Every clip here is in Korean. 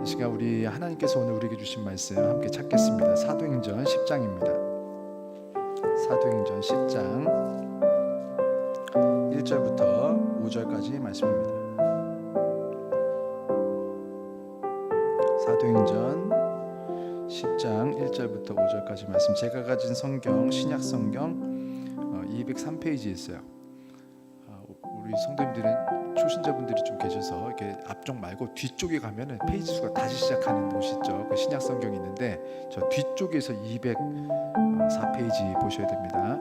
이 시간 우리 하나님께서 오늘 우리에게 주신 말씀 함께 찾겠습니다. 사도행전 10장입니다. 사도행전 10장 1절부터 5절까지 말씀입니다. 사도행전 10장 1절부터 5절까지 말씀. 제가 가진 성경 신약 성경 203페이지에 있어요. 우리 성도님들은 초신자분들이 좀 계셔서 이렇게 앞쪽 말고 뒤쪽에 가면은 페이지 수가 다시 시작하는 곳이 있죠. 그 신약 성경이 있는데 저 뒤쪽에서 204페이지 보셔야 됩니다.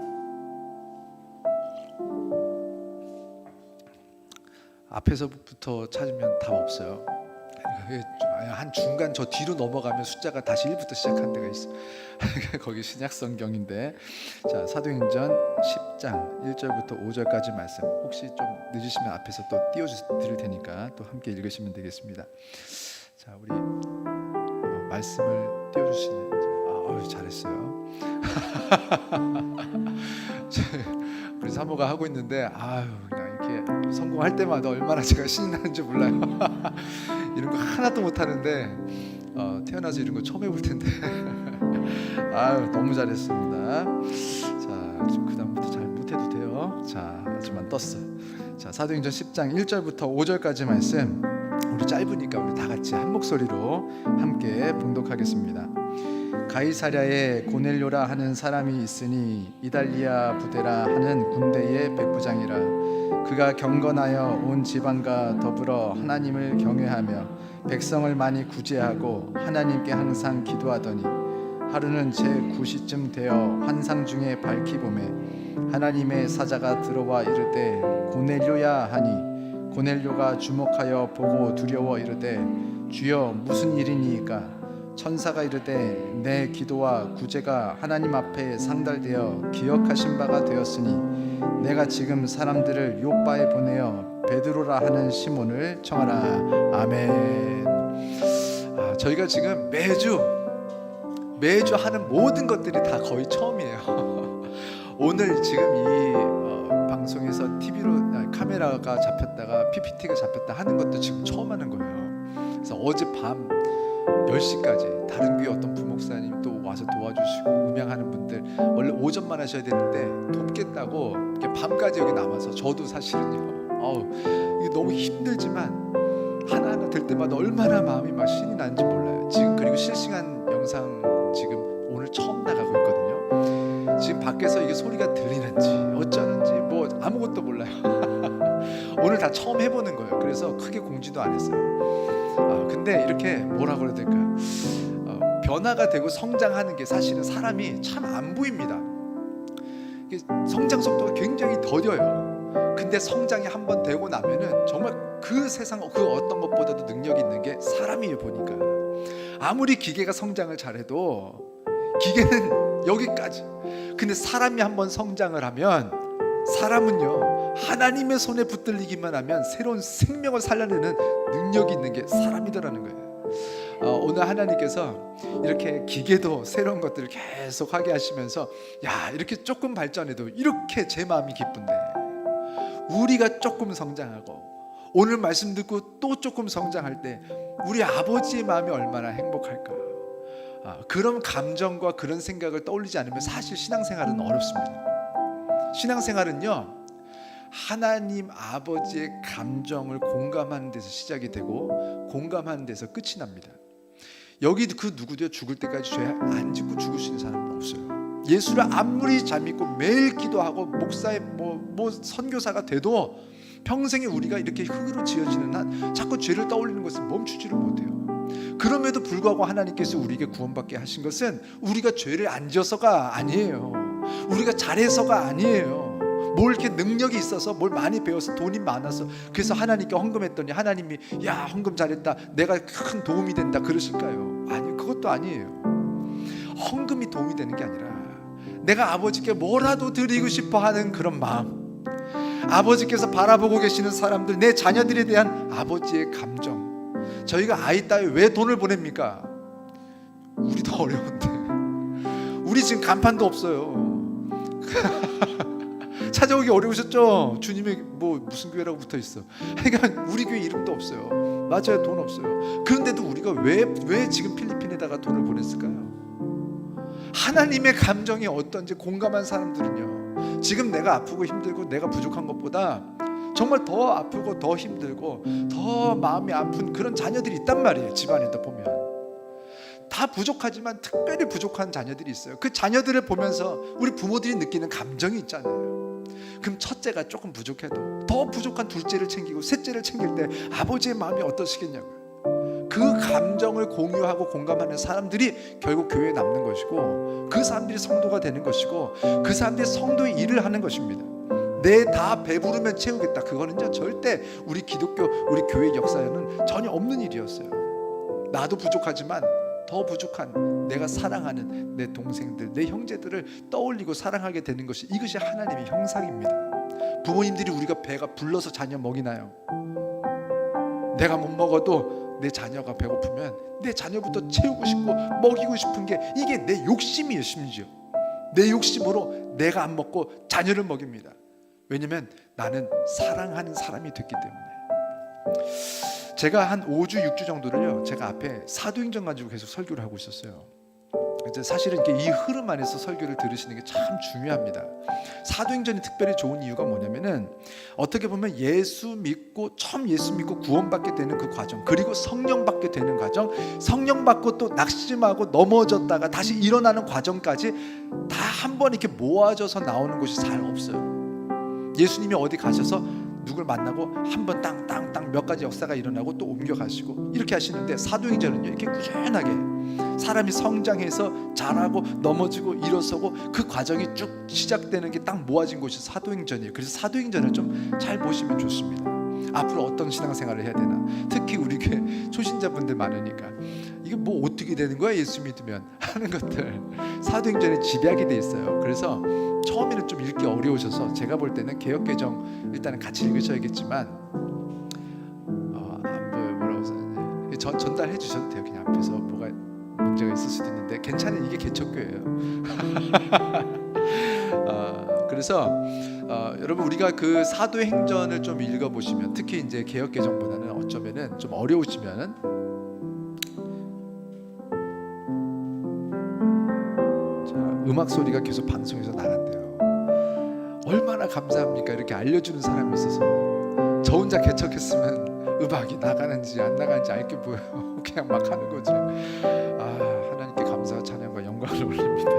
앞에서부터 찾으면 답 없어요. 한 중간 저 뒤로 넘어가면 숫자가 다시 1부터 시작한 데가 있어. 거기 신약 성경인데, 자 사도행전 10장 1절부터 5절까지 말씀. 혹시 좀 늦으시면 앞에서 또 띄워드릴 테니까 또 함께 읽으시면 되겠습니다. 자 우리 말씀을 띄워주시는 잘했어요. 우리 사모가 하고 있는데 그냥 이렇게 성공할 때마다 얼마나 제가 신이 나는지 몰라요. 이런 거 하나도 못하는데 태어나서 이런 거 처음 해볼 텐데 너무 잘했습니다. 자, 그 다음부터 잘 못해도 돼요. 자, 하지만 떴어요. 자, 사도행전 10장 1절부터 5절까지 말씀. 우리 짧으니까 우리 다 같이 한 목소리로 함께 봉독하겠습니다. 가이사랴에 고넬료라 하는 사람이 있으니 이달리아 부대라 하는 군대의 백부장이라. 그가 경건하여 온 지방과 더불어 하나님을 경외하며 백성을 많이 구제하고 하나님께 항상 기도하더니 하루는 제9시쯤 되어 환상 중에 밝히 보매 하나님의 사자가 들어와 이르되 고넬료야 하니 고넬료가 주목하여 보고 두려워 이르되 주여 무슨 일이니이까. 천사가 이르되 내 기도와 구제가 하나님 앞에 상달되어 기억하신 바가 되었으니 내가 지금 사람들을 요빠에 보내어 베드로라 하는 시몬을 청하라. 아멘. 저희가 지금 매주 하는 모든 것들이 다 거의 처음이에요. 오늘 지금 이 방송에서 TV로 카메라가 잡혔다가 PPT가 잡혔다 하는 것도 지금 처음 하는 거예요. 그래서 어젯밤 10시까지 다른 교회 어떤 부목사님 또 와서 도와주시고 음향하는 분들 원래 오전만 하셔야 되는데 돕겠다고 이렇게 밤까지 여기 남아서 저도 사실은요 이게 너무 힘들지만 하나하나 들 때마다 얼마나 마음이 막 신이 나는지 몰라요. 지금 그리고 실시간 영상 지금 오늘 처음 나가고 있거든요. 지금 밖에서 이게 소리가 들리는지 어쩌는지 뭐 아무것도 몰라요. 오늘 다 처음 해보는 거예요. 그래서 크게 공지도 안 했어요. 근데 이렇게 뭐라 그래야 될까요? 변화가 되고 성장하는 게 사실은 사람이 참 안 보입니다. 성장 속도가 굉장히 더뎌요. 근데 성장이 한번 되고 나면은 정말 그 세상 그 어떤 것보다도 능력 있는 게 사람이 보니까. 아무리 기계가 성장을 잘해도 기계는 여기까지. 근데 사람이 한번 성장을 하면 사람은요 하나님의 손에 붙들리기만 하면 새로운 생명을 살려내는 능력이 있는 게 사람이더라는 거예요. 오늘 하나님께서 이렇게 기계도 새로운 것들을 계속 하게 하시면서 이렇게 조금 발전해도 이렇게 제 마음이 기쁜데 우리가 조금 성장하고 오늘 말씀 듣고 또 조금 성장할 때 우리 아버지의 마음이 얼마나 행복할까. 그런 감정과 그런 생각을 떠올리지 않으면 사실 신앙생활은 어렵습니다. 신앙생활은요 하나님 아버지의 감정을 공감하는 데서 시작이 되고 공감하는 데서 끝이 납니다. 여기 그 누구도요 죽을 때까지 죄 안 짓고 죽을 수 있는 사람은 없어요. 예수를 아무리 잘 믿고 매일 기도하고 목사의 뭐 선교사가 돼도 평생에 우리가 이렇게 흙으로 지어지는 한 자꾸 죄를 떠올리는 것을 멈추지를 못해요. 그럼에도 불구하고 하나님께서 우리에게 구원받게 하신 것은 우리가 죄를 안 지어서가 아니에요. 우리가 잘해서가 아니에요. 뭘 이렇게 능력이 있어서 뭘 많이 배워서 돈이 많아서 그래서 하나님께 헌금했더니 하나님이 헌금 잘했다 내가 큰 도움이 된다 그러실까요? 아니, 그것도 아니에요. 헌금이 도움이 되는 게 아니라 내가 아버지께 뭐라도 드리고 싶어 하는 그런 마음, 아버지께서 바라보고 계시는 사람들, 내 자녀들에 대한 아버지의 감정. 저희가 아이 따위 왜 돈을 보냅니까? 우리 더 어려운데. 우리 지금 간판도 없어요. 찾아오기 어려우셨죠? 주님의 뭐 무슨 교회라고 붙어 있어. 그러니까 우리 교회 이름도 없어요. 맞아요, 돈 없어요. 그런데도 우리가 왜 지금 필리핀에다가 돈을 보냈을까요? 하나님의 감정이 어떤지 공감한 사람들은요, 지금 내가 아프고 힘들고 내가 부족한 것보다 정말 더 아프고 더 힘들고 더 마음이 아픈 그런 자녀들이 있단 말이에요. 집안에도 보면 다 부족하지만 특별히 부족한 자녀들이 있어요. 그 자녀들을 보면서 우리 부모들이 느끼는 감정이 있잖아요. 그럼 첫째가 조금 부족해도 더 부족한 둘째를 챙기고 셋째를 챙길 때 아버지의 마음이 어떠시겠냐고요. 그 감정을 공유하고 공감하는 사람들이 결국 교회에 남는 것이고, 그 사람들이 성도가 되는 것이고, 그 사람들이 성도의 일을 하는 것입니다. 내 다 배부르면 채우겠다, 그거는 절대 우리 기독교, 우리 교회 역사에는 전혀 없는 일이었어요. 나도 부족하지만 더 부족한 내가 사랑하는 내 동생들, 내 형제들을 떠올리고 사랑하게 되는 것이, 이것이 하나님의 형상입니다. 부모님들이 우리가 배가 불러서 자녀 먹이나요? 내가 못 먹어도 내 자녀가 배고프면 내 자녀부터 채우고 싶고 먹이고 싶은 게, 이게 내 욕심이에요. 심지어 내 욕심으로 내가 안 먹고 자녀를 먹입니다. 왜냐면 나는 사랑하는 사람이 됐기 때문에. 제가 한 5주 6주 정도를요, 제가 앞에 사도행전 가지고 계속 설교를 하고 있었어요. 사실은 이렇게 이 흐름 안에서 설교를 들으시는 게 참 중요합니다. 사도행전이 특별히 좋은 이유가 뭐냐면은, 어떻게 보면 처음 예수 믿고 구원받게 되는 그 과정, 그리고 성령 받게 되는 과정, 성령 받고 또 낙심하고 넘어졌다가 다시 일어나는 과정까지 다 한 번 이렇게 모아져서 나오는 곳이 잘 없어요. 예수님이 어디 가셔서 누굴 만나고 한 번 땅땅땅 몇 가지 역사가 일어나고 또 옮겨가시고 이렇게 하시는데, 사도행전은요 이렇게 꾸준하게 사람이 성장해서 자라고 넘어지고 일어서고 그 과정이 쭉 시작되는 게 딱 모아진 곳이 사도행전이에요. 그래서 사도행전을 좀 잘 보시면 좋습니다. 앞으로 어떤 신앙생활을 해야 되나, 특히 우리 교회 초신자분들 많으니까 이게 뭐 어떻게 되는 거야 예수 믿으면 하는 것들 사도행전에 집약이 돼 있어요. 그래서 처음에는 좀 읽기 어려우셔서 제가 볼 때는 개역개정 일단은 같이 읽으셔야겠지만 안 보여요. 뭐라고 써있는지 전달해 주셔도 돼요. 그냥 앞에서 뭐가 문제가 있을 수도 있는데 괜찮은, 이게 개척교예요. 그래서 여러분, 우리가 그 사도행전을 좀 읽어보시면, 특히 이제 개역개정보다는 어쩌면은 좀 어려우시면은 음악 소리가 계속 방송에서 나간대요. 얼마나 감사합니까? 이렇게 알려주는 사람이 있어서. 저 혼자 개척했으면 음악이 나가는지 안 나가는지 알게 보여요. 그냥 막 하는 거지. 하나님께 감사와 찬양과 영광을 올립니다.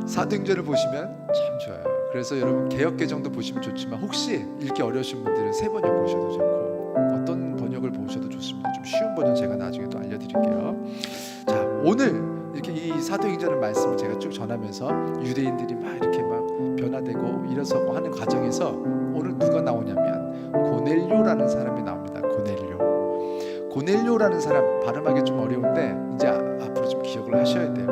사도행전을 보시면 참 좋아요. 그래서 여러분 개역개정도 보시면 좋지만, 혹시 읽기 어려우신 분들은 세 번역 보셔도 좋고 어떤 번역을 보셔도 좋습니다. 좀 쉬운 버전 제가 나중에 또 알려드릴게요. 자, 오늘 이렇게 이 사도행전의 말씀을 제가 쭉 전하면서 유대인들이 막 이렇게 막 변화되고 일어서고 하는 과정에서 오늘 누가 나오냐면 고넬료라는 사람이 나옵니다. 고넬료라는 사람, 발음하기 좀 어려운데 이제 앞으로 좀 기억을 하셔야 돼요.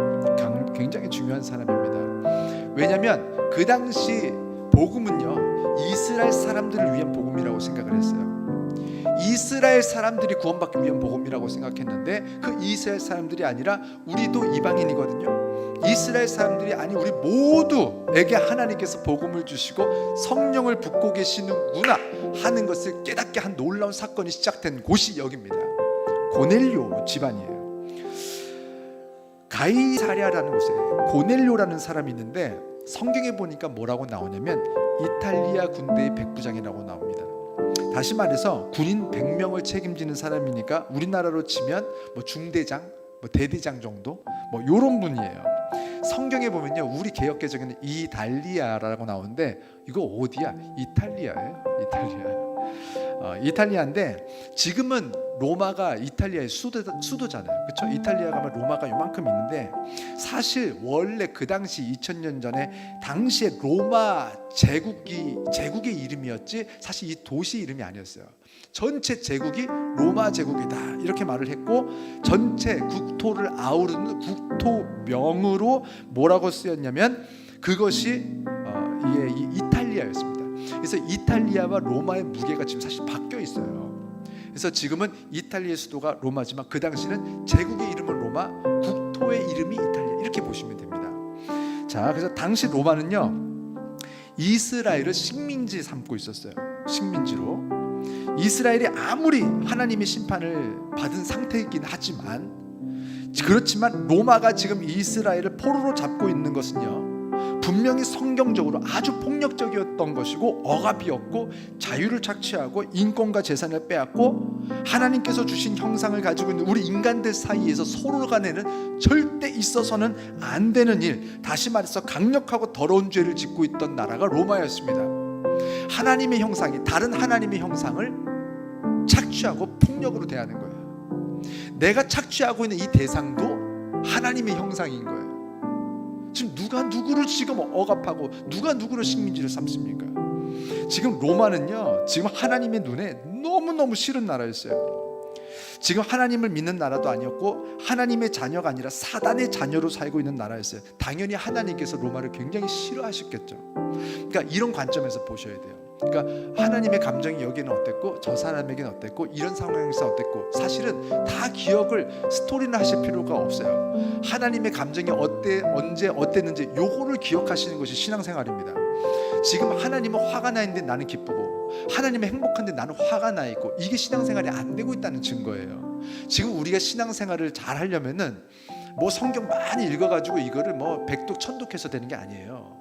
굉장히 중요한 사람입니다. 왜냐하면 그 당시 복음은요, 이스라엘 사람들을 위한 복음이라고 생각을 했어요. 이스라엘 사람들이 구원받기 위한 복음이라고 생각했는데, 그 이스라엘 사람들이 아니라 우리도 이방인이거든요. 이스라엘 사람들이 아니 우리 모두에게 하나님께서 복음을 주시고 성령을 붓고 계시는구나 하는 것을 깨닫게 한 놀라운 사건이 시작된 곳이 여기입니다. 고넬료 집안이에요. 가이사랴라는 곳에 고넬료라는 사람이 있는데, 성경에 보니까 뭐라고 나오냐면 이탈리아 군대의 백부장이라고 나옵니다. 다시 말해서 군인 100명을 책임지는 사람이니까 우리나라로 치면 뭐 중대장, 뭐 대대장 정도, 뭐 요런 분이에요. 성경에 보면요, 우리 개역개정에는 이달리아라고 나오는데 이거 어디야? 이탈리아예요. 이탈리아인데 지금은 로마가 이탈리아의 수도잖아요. 그렇죠? 이탈리아가 아마 로마가 요만큼 있는데, 사실 원래 그 당시 2000년 전에 당시에 로마 제국의 이름이었지 사실 이 도시 이름이 아니었어요. 전체 제국이 로마 제국이다 이렇게 말을 했고, 전체 국토를 아우르는 국토명으로 뭐라고 쓰였냐면 그것이 이게 이탈리아였습니다. 그래서 이탈리아와 로마의 무게가 지금 사실 바뀌어 있어요. 그래서 지금은 이탈리아의 수도가 로마지만 그 당시는 제국의 이름은 로마, 국토의 이름이 이탈리아, 이렇게 보시면 됩니다. 자, 그래서 당시 로마는요 이스라엘을 식민지 삼고 있었어요. 식민지로. 이스라엘이 아무리 하나님의 심판을 받은 상태이긴 하지만, 그렇지만 로마가 지금 이스라엘을 포로로 잡고 있는 것은요, 분명히 성경적으로 아주 폭력적이었던 것이고 억압이었고, 자유를 착취하고 인권과 재산을 빼앗고, 하나님께서 주신 형상을 가지고 있는 우리 인간들 사이에서 서로 간에는 절대 있어서는 안 되는 일, 다시 말해서 강력하고 더러운 죄를 짓고 있던 나라가 로마였습니다. 하나님의 형상이 다른 하나님의 형상을 착취하고 폭력으로 대하는 거예요. 내가 착취하고 있는 이 대상도 하나님의 형상인 거예요. 지금 누가 누구를 지금 억압하고 누가 누구를 식민지를 삼습니까? 지금 로마는요, 지금 하나님의 눈에 너무너무 싫은 나라였어요. 지금 하나님을 믿는 나라도 아니었고 하나님의 자녀가 아니라 사단의 자녀로 살고 있는 나라였어요. 당연히 하나님께서 로마를 굉장히 싫어하셨겠죠. 그러니까 이런 관점에서 보셔야 돼요. 그러니까 하나님의 감정이 여기는 어땠고 저 사람에게는 어땠고 이런 상황에서 어땠고, 사실은 다 기억을 스토리는 하실 필요가 없어요. 하나님의 감정이 어때 언제 어땠는지 요거를 기억하시는 것이 신앙생활입니다. 지금 하나님은 화가 나 있는데 나는 기쁘고, 하나님은 행복한데 나는 화가 나 있고, 이게 신앙생활이 안 되고 있다는 증거예요. 지금 우리가 신앙생활을 잘 하려면은 뭐 성경 많이 읽어가지고 이거를 뭐 백독 천독해서 되는 게 아니에요.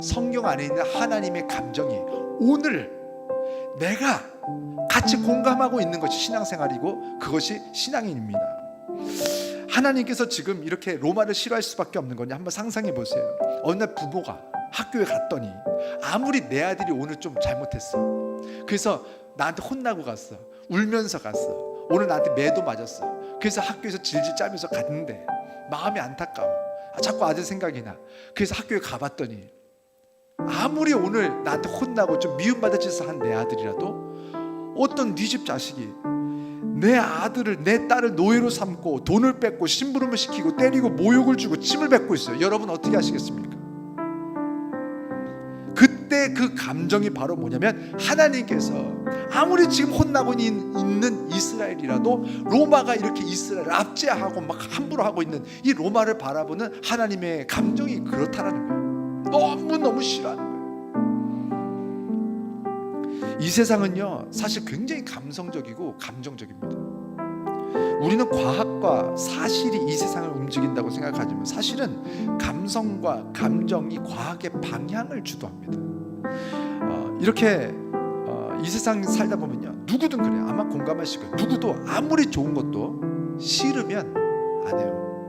성경 안에 있는 하나님의 감정이 오늘 내가 같이 공감하고 있는 것이 신앙생활이고, 그것이 신앙인입니다. 하나님께서 지금 이렇게 로마를 싫어할 수밖에 없는 거냐, 한번 상상해 보세요. 어느 날 부모가 학교에 갔더니 아무리 내 아들이 오늘 좀 잘못했어, 그래서 나한테 혼나고 갔어, 울면서 갔어, 오늘 나한테 매도 맞았어, 그래서 학교에서 질질 짜면서 갔는데 마음이 안타까워, 자꾸 아들 생각이 나, 그래서 학교에 가봤더니 아무리 오늘 나한테 혼나고 좀 미움받을 짓을 한 내 아들이라도, 어떤 네 집 자식이 내 아들을, 내 딸을 노예로 삼고 돈을 뺏고 심부름을 시키고 때리고 모욕을 주고 침을 뱉고 있어요. 여러분 어떻게 하시겠습니까? 그때 그 감정이 바로 뭐냐면, 하나님께서 아무리 지금 혼나고 있는 이스라엘이라도 로마가 이렇게 이스라엘을 압제하고 막 함부로 하고 있는 이 로마를 바라보는 하나님의 감정이 그렇다라는 거예요. 너무너무 싫어하는 거예요. 이 세상은요, 사실 굉장히 감성적이고 감정적입니다. 우리는 과학과 사실이 이 세상을 움직인다고 생각하지만, 사실은 감성과 감정이 과학의 방향을 주도합니다. 이렇게 이 세상 살다 보면요, 누구든 그래요. 아마 공감하실 거예요. 누구도 아무리 좋은 것도 싫으면 안 해요.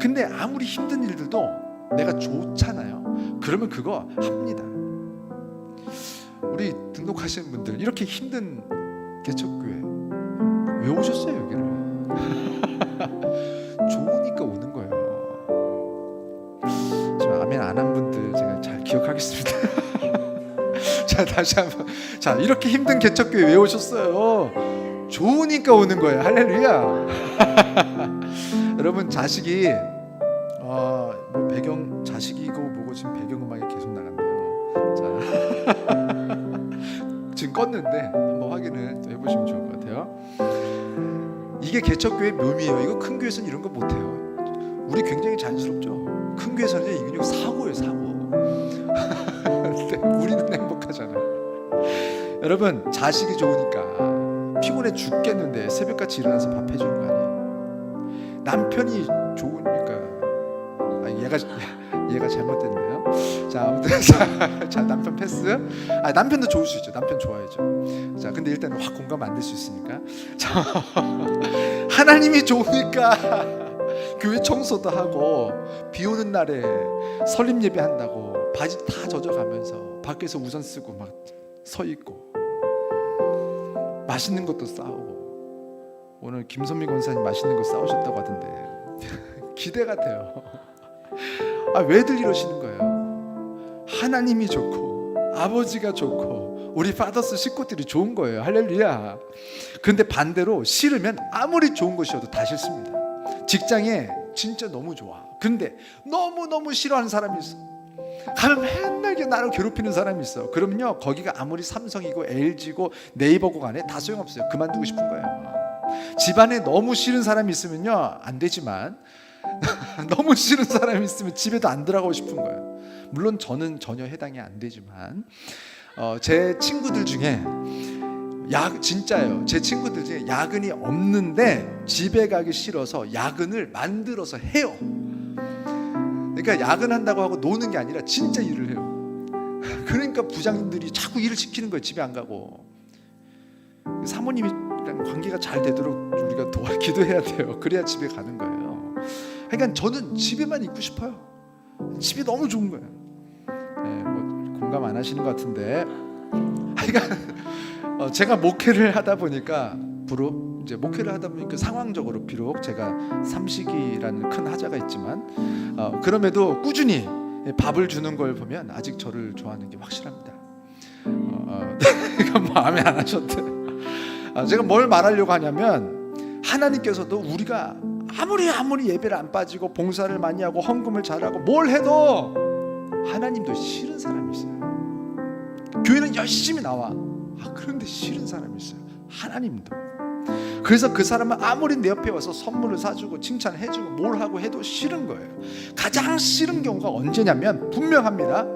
근데 아무리 힘든 일들도 내가 좋잖아요. 그러면 그거 합니다. 우리 등록하시는 분들, 이렇게 힘든 개척교회 왜 오셨어요 여기를? 좋으니까 오는 거예요. 지금 아멘 안 한 분들 제가 잘 기억하겠습니다. 자, 다시 한번. 자, 이렇게 힘든 개척교회 왜 오셨어요? 좋으니까 오는 거예요. 할렐루야. 여러분, 자식이 뭐 배경, 자식이고 뭐고 지금 배경음악이 계속 나간대요. 자, 지금 껐는데 한번 확인을 또 해보시면 좋을 것 같아요. 이게 개척교회 묘미예요. 이거 큰 교회에서는 이런 거 못해요. 우리 굉장히 자연스럽죠. 큰 교회에서는 이거 사고예요, 사고. 근데 우리는 행복하잖아요. 여러분, 자식이 좋으니까 피곤해 죽겠는데 새벽같이 일어나서 밥 해주는 거 아니에요? 남편이 좋으니까, 얘가 잘못됐네요. 자, 아무튼 자, 남편 패스. 남편도 좋을 수 있죠. 남편 좋아야죠. 자, 근데 일단 확 공감 안 될 수 있으니까. 자, 하나님이 좋으니까 교회 청소도 하고, 비 오는 날에 설립 예배 한다고 바지 다 젖어가면서 밖에서 우산 쓰고 막 서 있고, 맛있는 것도 싸우고, 오늘 김선미 권사님 맛있는 거 싸우셨다고 하던데 기대가 돼요. 왜들 이러시는 거예요? 하나님이 좋고 아버지가 좋고 우리 파더스 식구들이 좋은 거예요. 할렐루야. 그런데 반대로 싫으면 아무리 좋은 것이어도 다 싫습니다. 직장에 진짜 너무 좋아, 근데 너무너무 싫어하는 사람이 있어. 가면 맨날 나를 괴롭히는 사람이 있어. 그러면요, 거기가 아무리 삼성이고 LG고 네이버고 간에 다 소용없어요. 그만두고 싶은 거예요. 집안에 너무 싫은 사람이 있으면요, 안 되지만 너무 싫은 사람이 있으면 집에도 안 들어가고 싶은 거예요. 물론 저는 전혀 해당이 안 되지만 제 친구들 중에 진짜예요. 제 친구들 중에 야근이 없는데 집에 가기 싫어서 야근을 만들어서 해요. 그러니까 야근한다고 하고 노는 게 아니라 진짜 일을 해요. 그러니까 부장님들이 자꾸 일을 시키는 거예요. 집에 안 가고. 사모님이랑 관계가 잘 되도록 우리가 기도해야 돼요. 그래야 집에 가는 거예요. 그러니까 저는 집에만 있고 싶어요. 집이 너무 좋은 거예요. 네, 뭐 공감 안 하시는 것 같은데, 그러니까 제가 목회를 하다 보니까 상황적으로 비록 제가 삼식이라는 큰 하자가 있지만 그럼에도 꾸준히 밥을 주는 걸 보면 아직 저를 좋아하는 게 확실합니다. 이건 마음에 안 하셨대. 제가 뭘 말하려고 하냐면, 하나님께서도 우리가 아무리 예배를 안 빠지고 봉사를 많이 하고 헌금을 잘하고 뭘 해도 하나님도 싫은 사람이 있어요. 교회는 열심히 나와. 그런데 싫은 사람이 있어요. 하나님도. 그래서 그 사람은 아무리 내 옆에 와서 선물을 사주고 칭찬해주고 뭘 하고 해도 싫은 거예요. 가장 싫은 경우가 언제냐면, 분명합니다.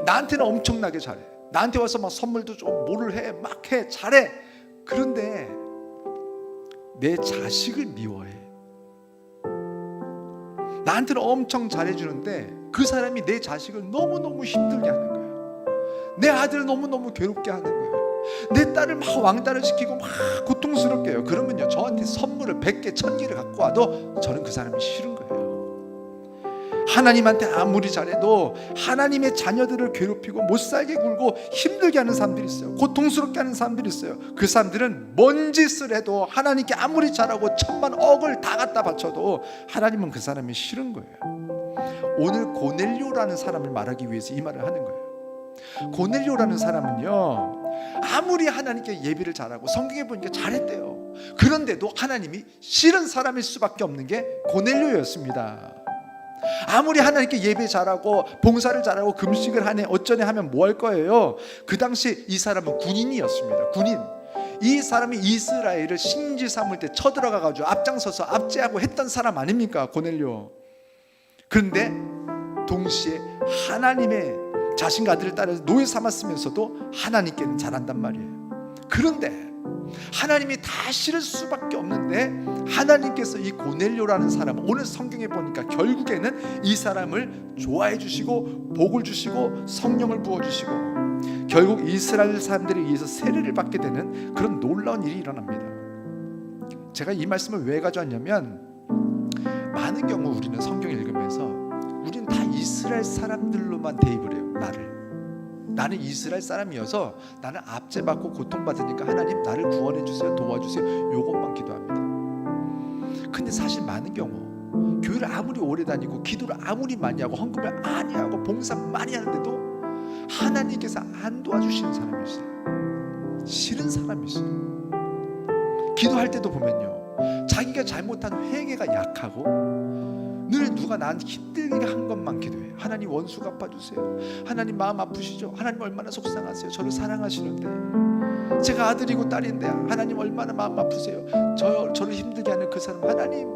나한테는 엄청나게 잘해. 나한테 와서 막 선물도 좀 뭐를 해, 막 해, 잘해. 그런데 내 자식을 미워해. 나한테는 엄청 잘해주는데 그 사람이 내 자식을 너무너무 힘들게 하는 거예요. 내 아들을 너무너무 괴롭게 하는 거예요. 내 딸을 막 왕따를 시키고 막 고통스럽게 해요. 그러면요, 저한테 선물을 100개 1000개를 갖고 와도 저는 그 사람이 싫은 거예요. 하나님한테 아무리 잘해도 하나님의 자녀들을 괴롭히고 못살게 굴고 힘들게 하는 사람들이 있어요. 고통스럽게 하는 사람들이 있어요. 그 사람들은 뭔 짓을 해도, 하나님께 아무리 잘하고 1000만 억을 다 갖다 바쳐도 하나님은 그 사람이 싫은 거예요. 오늘 고넬료라는 사람을 말하기 위해서 이 말을 하는 거예요. 고넬료라는 사람은요, 아무리 하나님께 예배를 잘하고 성경에 보니까 잘했대요. 그런데도 하나님이 싫은 사람일 수밖에 없는 게 고넬료였습니다. 아무리 하나님께 예배 잘하고 봉사를 잘하고 금식을 하네 어쩌네 하면 뭐 할 거예요? 그 당시 이 사람은 군인이었습니다. 군인. 이 사람이 이스라엘을 신지 삼을 때 쳐들어가가지고 앞장서서 압제하고 했던 사람 아닙니까, 고넬료? 그런데 동시에 하나님의 자신과 아들을 따라서 노예 삼았으면서도 하나님께는 잘한단 말이에요. 그런데 하나님이 다 싫을 수밖에 없는데, 하나님께서 이 고넬료라는 사람, 오늘 성경에 보니까 결국에는 이 사람을 좋아해 주시고 복을 주시고 성령을 부어주시고 결국 이스라엘 사람들에 의해서 세례를 받게 되는 그런 놀라운 일이 일어납니다. 제가 이 말씀을 왜 가져왔냐면, 많은 경우 우리는 성경을 읽으면서 우리는 다 이스라엘 사람들로만 대입을 해요. 나는 이스라엘 사람이어서 나는 압제받고 고통받으니까 하나님 나를 구원해 주세요, 도와주세요, 요것만 기도합니다. 근데 사실 많은 경우 교회를 아무리 오래 다니고 기도를 아무리 많이 하고 헌금을 많이 하고 봉사 많이 하는데도 하나님께서 안 도와주시는 사람이 있어요. 싫은 사람이 있어요. 기도할 때도 보면요, 자기가 잘못한 회개가 약하고 늘 누가 나한테 힘들게 한 것만 기도해요. 하나님 원수 갚아주세요. 하나님 마음 아프시죠? 하나님 얼마나 속상하세요? 저를 사랑하시는데, 제가 아들이고 딸인데 하나님 얼마나 마음 아프세요? 저를 힘들게 하는 그 사람, 하나님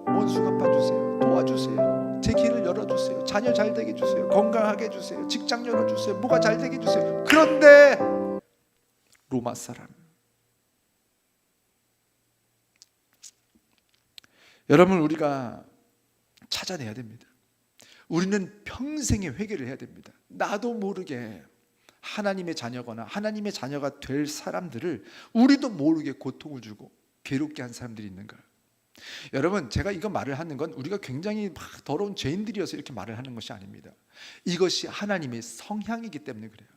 원수 갚아주세요. 도와주세요. 제 길을 열어주세요. 자녀 잘 되게 해주세요. 건강하게 해주세요. 직장 열어주세요. 뭐가 잘 되게 해주세요. 그런데 로마 사람, 여러분, 우리가 찾아내야 됩니다. 우리는 평생의 회개를 해야 됩니다. 나도 모르게 하나님의 자녀거나 하나님의 자녀가 될 사람들을 우리도 모르게 고통을 주고 괴롭게 한 사람들이 있는가. 여러분, 제가 이거 말을 하는 건 우리가 굉장히 막 더러운 죄인들이어서 이렇게 말을 하는 것이 아닙니다. 이것이 하나님의 성향이기 때문에 그래요.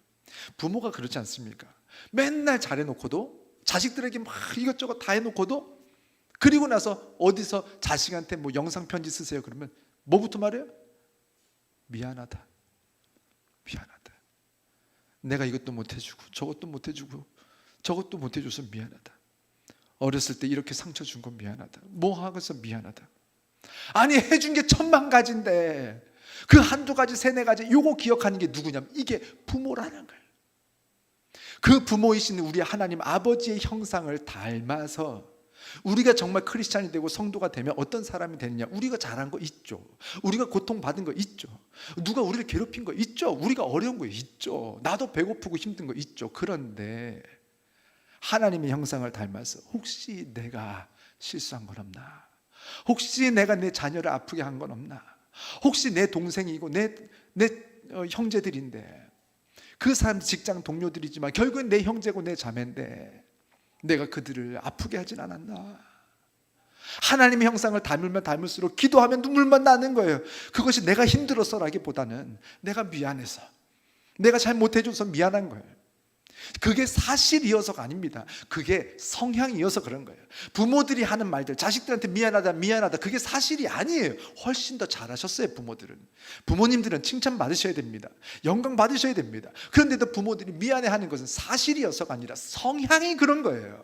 부모가 그렇지 않습니까? 맨날 잘해놓고도, 자식들에게 막 이것저것 다 해놓고도, 그리고 나서 어디서 자식한테 뭐 영상 편지 쓰세요 그러면 뭐부터 말해요? 미안하다. 내가 이것도 못 해주고 저것도 못 해주고 저것도 못 해줘서 미안하다. 어렸을 때 이렇게 상처 준 건 미안하다. 뭐 하고서 미안하다. 아니, 해준 게 1000만 가지인데 그 한두 가지, 3-4가지 요거 기억하는 게 누구냐면 이게 부모라는 거예요. 그 부모이신 우리 하나님 아버지의 형상을 닮아서 우리가 정말 크리스찬이 되고 성도가 되면 어떤 사람이 되느냐? 우리가 잘한 거 있죠. 우리가 고통받은 거 있죠. 누가 우리를 괴롭힌 거 있죠. 우리가 어려운 거 있죠. 나도 배고프고 힘든 거 있죠. 그런데 하나님의 형상을 닮아서 혹시 내가 실수한 건 없나? 혹시 내가 내 자녀를 아프게 한 건 없나? 혹시 내 동생이고 내 형제들인데, 그 사람 직장 동료들이지만 결국엔 내 형제고 내 자매인데 내가 그들을 아프게 하진 않았나? 하나님의 형상을 닮으면 닮을수록 기도하면 눈물만 나는 거예요. 그것이 내가 힘들어서라기보다는 내가 미안해서, 내가 잘 못해줘서 미안한 거예요. 그게 사실이어서가 아닙니다. 그게 성향이어서 그런 거예요. 부모들이 하는 말들, 자식들한테 미안하다 미안하다, 그게 사실이 아니에요. 훨씬 더 잘하셨어요. 부모님들은 칭찬 받으셔야 됩니다. 영광 받으셔야 됩니다. 그런데도 부모들이 미안해하는 것은 사실이어서가 아니라 성향이 그런 거예요.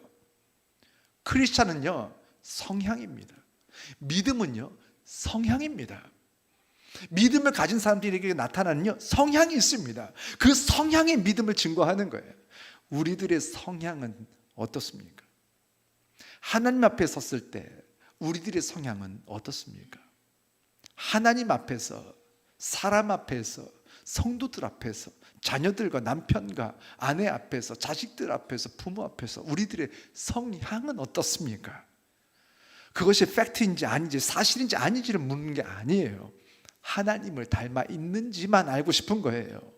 크리스찬은요 성향입니다. 믿음은요 성향입니다. 믿음을 가진 사람들에게 나타나는 성향이 있습니다. 그 성향의 믿음을 증거하는 거예요. 우리들의 성향은 어떻습니까? 하나님 앞에 섰을 때 우리들의 성향은 어떻습니까? 하나님 앞에서, 사람 앞에서, 성도들 앞에서, 자녀들과 남편과 아내 앞에서, 자식들 앞에서, 부모 앞에서 우리들의 성향은 어떻습니까? 그것이 팩트인지 아닌지, 사실인지 아닌지를 묻는 게 아니에요. 하나님을 닮아 있는지만 알고 싶은 거예요.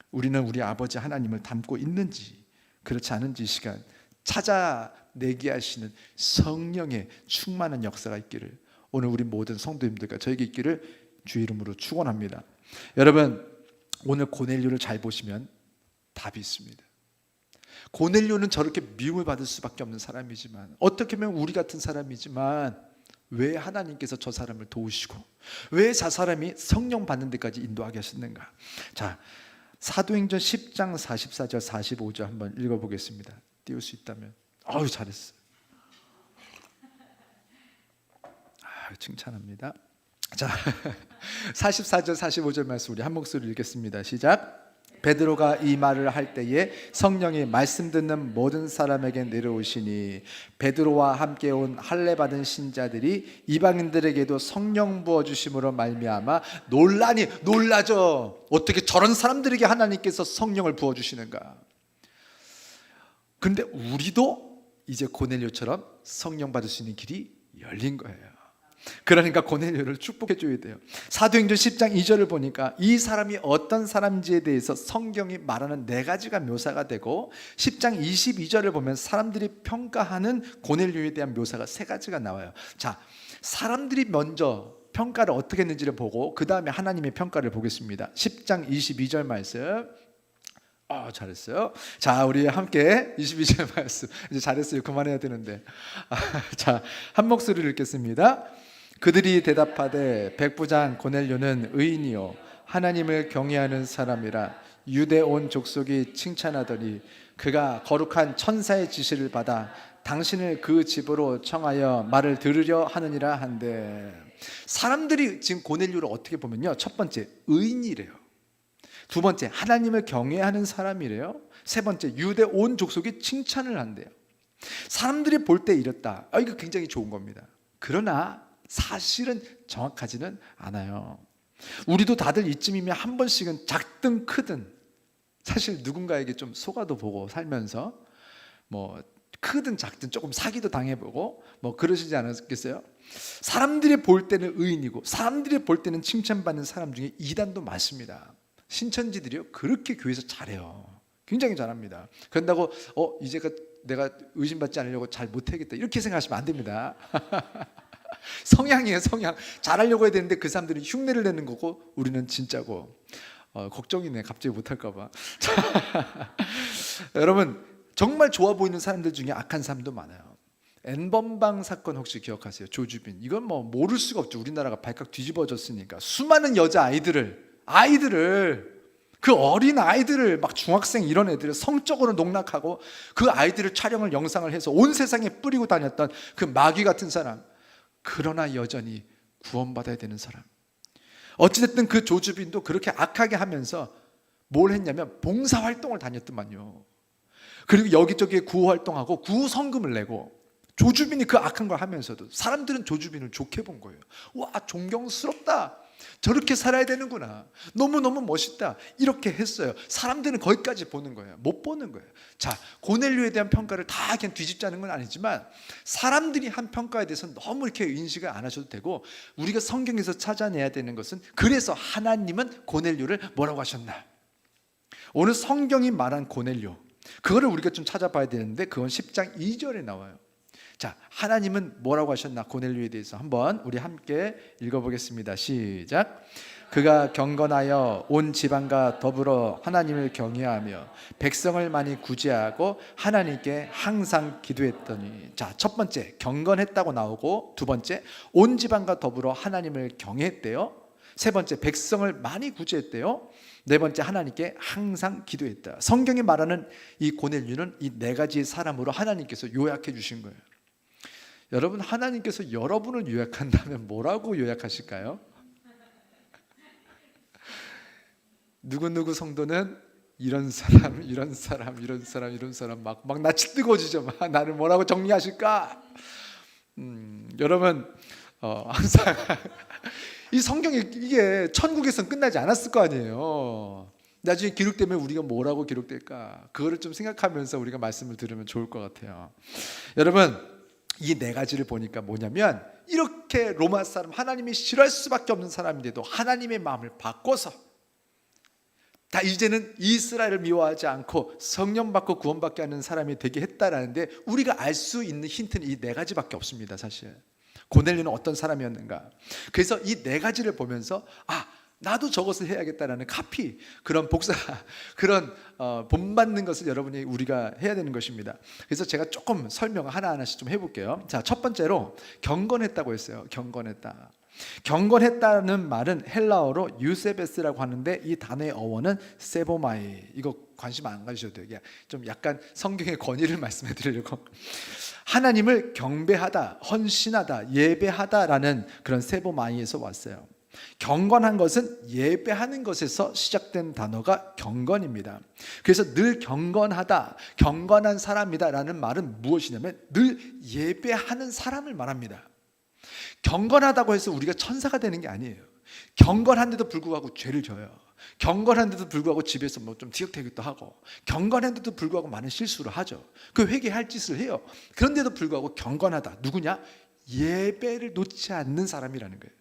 우리는 우리 아버지 하나님을 닮고 있는지, 그렇지 않은지 이 시간 찾아내게 하시는 성령의 충만한 역사가 있기를 오늘 우리 모든 성도님들과 저에게 있기를 주의 이름으로 축원합니다. 여러분, 오늘 고넬료를 잘 보시면 답이 있습니다. 고넬료는 저렇게 미움을 받을 수밖에 없는 사람이지만, 어떻게 보면 우리 같은 사람이지만, 왜 하나님께서 저 사람을 도우시고 왜 저 사람이 성령 받는 데까지 인도하게 하셨는가? 자, 사도행전 10장 44절 45절 한번 읽어보겠습니다. 띄울 수 있다면. 아유, 잘했어. 칭찬합니다. 자, 44절 45절 말씀 우리 한 목소리로 읽겠습니다. 시작. 베드로가 이 말을 할 때에 성령이 말씀 듣는 모든 사람에게 내려오시니 베드로와 함께 온 할례 받은 신자들이 이방인들에게도 성령 부어 주심으로 말미암아 놀라죠. 어떻게 저런 사람들에게 하나님께서 성령을 부어 주시는가? 그런데 우리도 이제 고넬료처럼 성령 받을 수 있는 길이 열린 거예요. 그러니까 고넬료를 축복해 줘야 돼요. 사도행전 10장 2절을 보니까 이 사람이 어떤 사람인지에 대해서 성경이 말하는 네 가지가 묘사가 되고, 10장 22절을 보면 사람들이 평가하는 고넬료에 대한 묘사가 세 가지가 나와요. 자, 사람들이 먼저 평가를 어떻게 했는지를 보고 그 다음에 하나님의 평가를 보겠습니다. 10장 22절 말씀. 잘했어요. 자, 우리 함께 22절 말씀. 이제 잘했어요. 그만해야 되는데. 자, 한 목소리를 읽겠습니다. 그들이 대답하되 백부장 고넬료는 의인이요 하나님을 경외하는 사람이라 유대 온 족속이 칭찬하더니 그가 거룩한 천사의 지시를 받아 당신을 그 집으로 청하여 말을 들으려 하느니라 한데, 사람들이 지금 고넬료를 어떻게 보면요, 첫 번째 의인이래요. 두 번째 하나님을 경외하는 사람이래요. 세 번째 유대 온 족속이 칭찬을 한대요. 사람들이 볼 때 이렇다. 이거 굉장히 좋은 겁니다. 그러나 사실은 정확하지는 않아요. 우리도 다들 이쯤이면 한 번씩은 작든 크든 사실 누군가에게 좀 속아도 보고 살면서 뭐 크든 작든 조금 사기도 당해보고 뭐 그러시지 않았겠어요? 사람들이 볼 때는 의인이고 사람들이 볼 때는 칭찬받는 사람 중에 이단도 많습니다. 신천지들이요 그렇게 교회에서 잘해요. 굉장히 잘합니다. 그런다고 이제가 내가 의심받지 않으려고 잘 못하겠다 이렇게 생각하시면 안 됩니다. 성향이에요. 성향. 잘하려고 해야 되는데 그 사람들이 흉내를 내는 거고 우리는 진짜고. 걱정이네. 갑자기 못할까 봐. 여러분, 정말 좋아 보이는 사람들 중에 악한 사람도 많아요. N번방 사건 혹시 기억하세요? 조주빈. 이건 뭐 모를 수가 없죠. 우리나라가 발칵 뒤집어졌으니까 수많은 여자 아이들을 그 어린 아이들을 막 중학생 이런 애들을 성적으로 농락하고 그 아이들을 촬영을 영상을 해서 온 세상에 뿌리고 다녔던 그 마귀 같은 사람. 그러나 여전히 구원받아야 되는 사람. 어찌됐든 그 조주빈도 그렇게 악하게 하면서 뭘 했냐면 봉사활동을 다녔더만요. 그리고 여기저기에 구호활동하고 구성금을 내고 조주빈이 그 악한 걸 하면서도 사람들은 조주빈을 좋게 본 거예요. 와, 존경스럽다. 저렇게 살아야 되는구나. 너무너무 멋있다. 이렇게 했어요. 사람들은 거기까지 보는 거예요. 못 보는 거예요. 자, 고넬료에 대한 평가를 다 그냥 뒤집자는 건 아니지만 사람들이 한 평가에 대해서 너무 이렇게 인식을 안 하셔도 되고, 우리가 성경에서 찾아내야 되는 것은, 그래서 하나님은 고넬료를 뭐라고 하셨나? 오늘 성경이 말한 고넬료, 그거를 우리가 좀 찾아봐야 되는데 그건 10장 2절에 나와요. 자, 하나님은 뭐라고 하셨나? 고넬료에 대해서 한번 우리 함께 읽어보겠습니다. 시작. 그가 경건하여 온 지방과 더불어 하나님을 경외하며 백성을 많이 구제하고 하나님께 항상 기도했더니. 자, 첫 번째 경건했다고 나오고, 두 번째 온 지방과 더불어 하나님을 경외했대요. 세 번째 백성을 많이 구제했대요. 네 번째 하나님께 항상 기도했다. 성경이 말하는 이 고넬료는 이 네 가지 사람으로 하나님께서 요약해 주신 거예요. 여러분, 하나님께서 여러분을 요약한다면 뭐라고 요약하실까요? 누구누구 성도는 이런 사람, 이런 사람, 이런 사람, 이런 사람, 막 낯이 뜨거워지죠. 막 나를 뭐라고 정리하실까? 여러분, 항상 이 성경이 이게 천국에서는 끝나지 않았을 거 아니에요. 나중에 기록되면 우리가 뭐라고 기록될까? 그거를 좀 생각하면서 우리가 말씀을 들으면 좋을 것 같아요. 여러분, 이 네 가지를 보니까 뭐냐면, 이렇게 로마 사람, 하나님이 싫어할 수밖에 없는 사람인데도 하나님의 마음을 바꿔서 다 이제는 이스라엘을 미워하지 않고 성령 받고 구원받게 하는 사람이 되게 했다라는데, 우리가 알 수 있는 힌트는 이 네 가지밖에 없습니다. 사실 고넬료는 어떤 사람이었는가? 그래서 이 네 가지를 보면서 나도 저것을 해야겠다라는 카피, 그런 복사, 그런 본받는 것을 여러분이 우리가 해야 되는 것입니다. 그래서 제가 조금 설명을 하나하나씩 좀 해볼게요. 자, 첫 번째로 경건했다고 했어요. 경건했다. 경건했다는 말은 헬라어로 유세베스라고 하는데, 이 단어의 어원은 세보마이. 이거 관심 안 가지셔도 돼요. 좀 약간 성경의 권위를 말씀해 드리려고. 하나님을 경배하다, 헌신하다, 예배하다라는 그런 세보마이에서 왔어요. 경건한 것은 예배하는 것에서 시작된 단어가 경건입니다. 그래서 늘 경건하다, 경건한 사람이다 라는 말은 무엇이냐면 늘 예배하는 사람을 말합니다. 경건하다고 해서 우리가 천사가 되는 게 아니에요. 경건한데도 불구하고 죄를 져요. 경건한데도 불구하고 집에서 뭐 좀 티격태격도 하고, 경건한데도 불구하고 많은 실수를 하죠. 그 회개할 짓을 해요. 그런데도 불구하고 경건하다. 누구냐? 예배를 놓지 않는 사람이라는 거예요.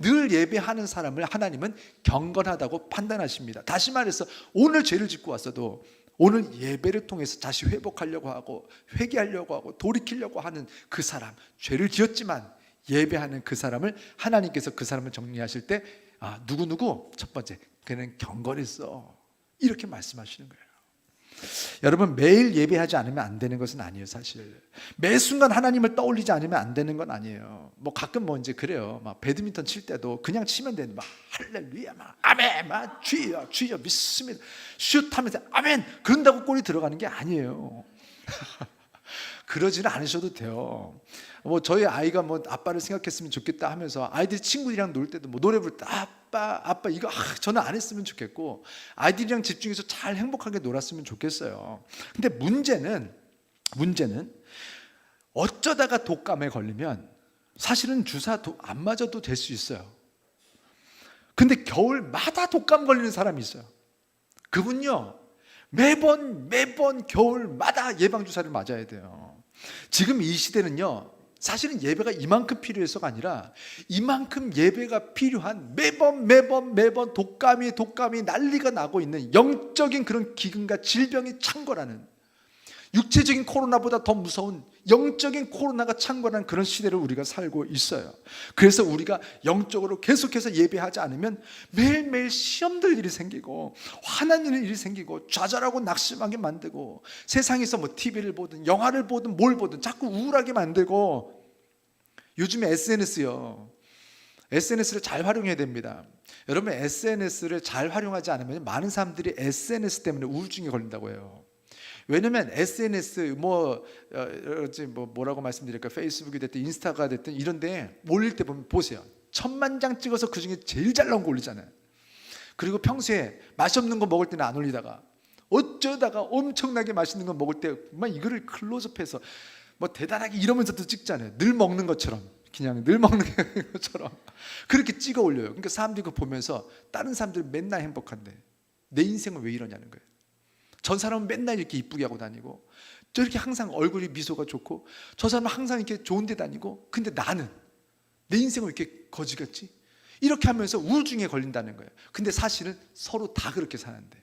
늘 예배하는 사람을 하나님은 경건하다고 판단하십니다. 다시 말해서 오늘 죄를 짓고 왔어도 오늘 예배를 통해서 다시 회복하려고 하고 회개하려고 하고 돌이키려고 하는 그 사람, 죄를 지었지만 예배하는 그 사람을 하나님께서 그 사람을 정리하실 때 누구누구 첫 번째 그는 경건했어, 이렇게 말씀하시는 거예요. 여러분, 매일 예배하지 않으면 안 되는 것은 아니에요. 사실 매 순간 하나님을 떠올리지 않으면 안 되는 건 아니에요. 뭐 가끔 뭐 이제 그래요. 막 배드민턴 칠 때도 그냥 치면 되는, 막 할렐루야, 막 아멘, 막 주여 주여 믿습니다, 슛 하면서 아멘, 그런다고 골이 들어가는 게 아니에요. 그러지는 않으셔도 돼요. 뭐 저희 아이가 뭐 아빠를 생각했으면 좋겠다 하면서 아이들이 친구들이랑 놀 때도 뭐 노래 부를 때 아빠 이거 저는 안 했으면 좋겠고, 아이들이랑 집중해서 잘 행복하게 놀았으면 좋겠어요. 근데 문제는 어쩌다가 독감에 걸리면 사실은 주사 안 맞아도 될 수 있어요. 근데 겨울마다 독감 걸리는 사람이 있어요. 그분요 매번 겨울마다 예방주사를 맞아야 돼요. 지금 이 시대는요 사실은 예배가 이만큼 필요해서가 아니라 이만큼 예배가 필요한, 매번 독감이 난리가 나고 있는 영적인 그런 기근과 질병이 창궐하는, 육체적인 코로나보다 더 무서운 영적인 코로나가 창궐하는 그런 시대를 우리가 살고 있어요. 그래서 우리가 영적으로 계속해서 예배하지 않으면 매일매일 시험될 일이 생기고 화나는 일이 생기고 좌절하고 낙심하게 만들고, 세상에서 뭐 TV를 보든 영화를 보든 뭘 보든 자꾸 우울하게 만들고, 요즘에 SNS요, SNS를 잘 활용해야 됩니다. 여러분, SNS를 잘 활용하지 않으면 많은 사람들이 SNS 때문에 우울증에 걸린다고 해요. 왜냐면 SNS 뭐라고 말씀드릴까, 페이스북이 됐든 인스타가 됐든 이런데 올릴 때 보면 보세요. 1000만 장 찍어서 그 중에 제일 잘 나온 거 올리잖아요. 그리고 평소에 맛없는 거 먹을 때는 안 올리다가 어쩌다가 엄청나게 맛있는 거 먹을 때 막 이거를 클로즈업해서 뭐 대단하게 이러면서도 찍잖아요. 늘 먹는 것처럼, 그냥 늘 먹는 것처럼 그렇게 찍어 올려요. 그러니까 사람들이 그거 보면서 다른 사람들 맨날 행복한데 내 인생은 왜 이러냐는 거예요. 전 사람은 맨날 이렇게 이쁘게 하고 다니고 저렇게 항상 얼굴이 미소가 좋고 저 사람은 항상 이렇게 좋은 데 다니고 근데 나는 내 인생은 왜 이렇게 거지 같지? 이렇게 하면서 우울증에 걸린다는 거예요. 근데 사실은 서로 다 그렇게 사는데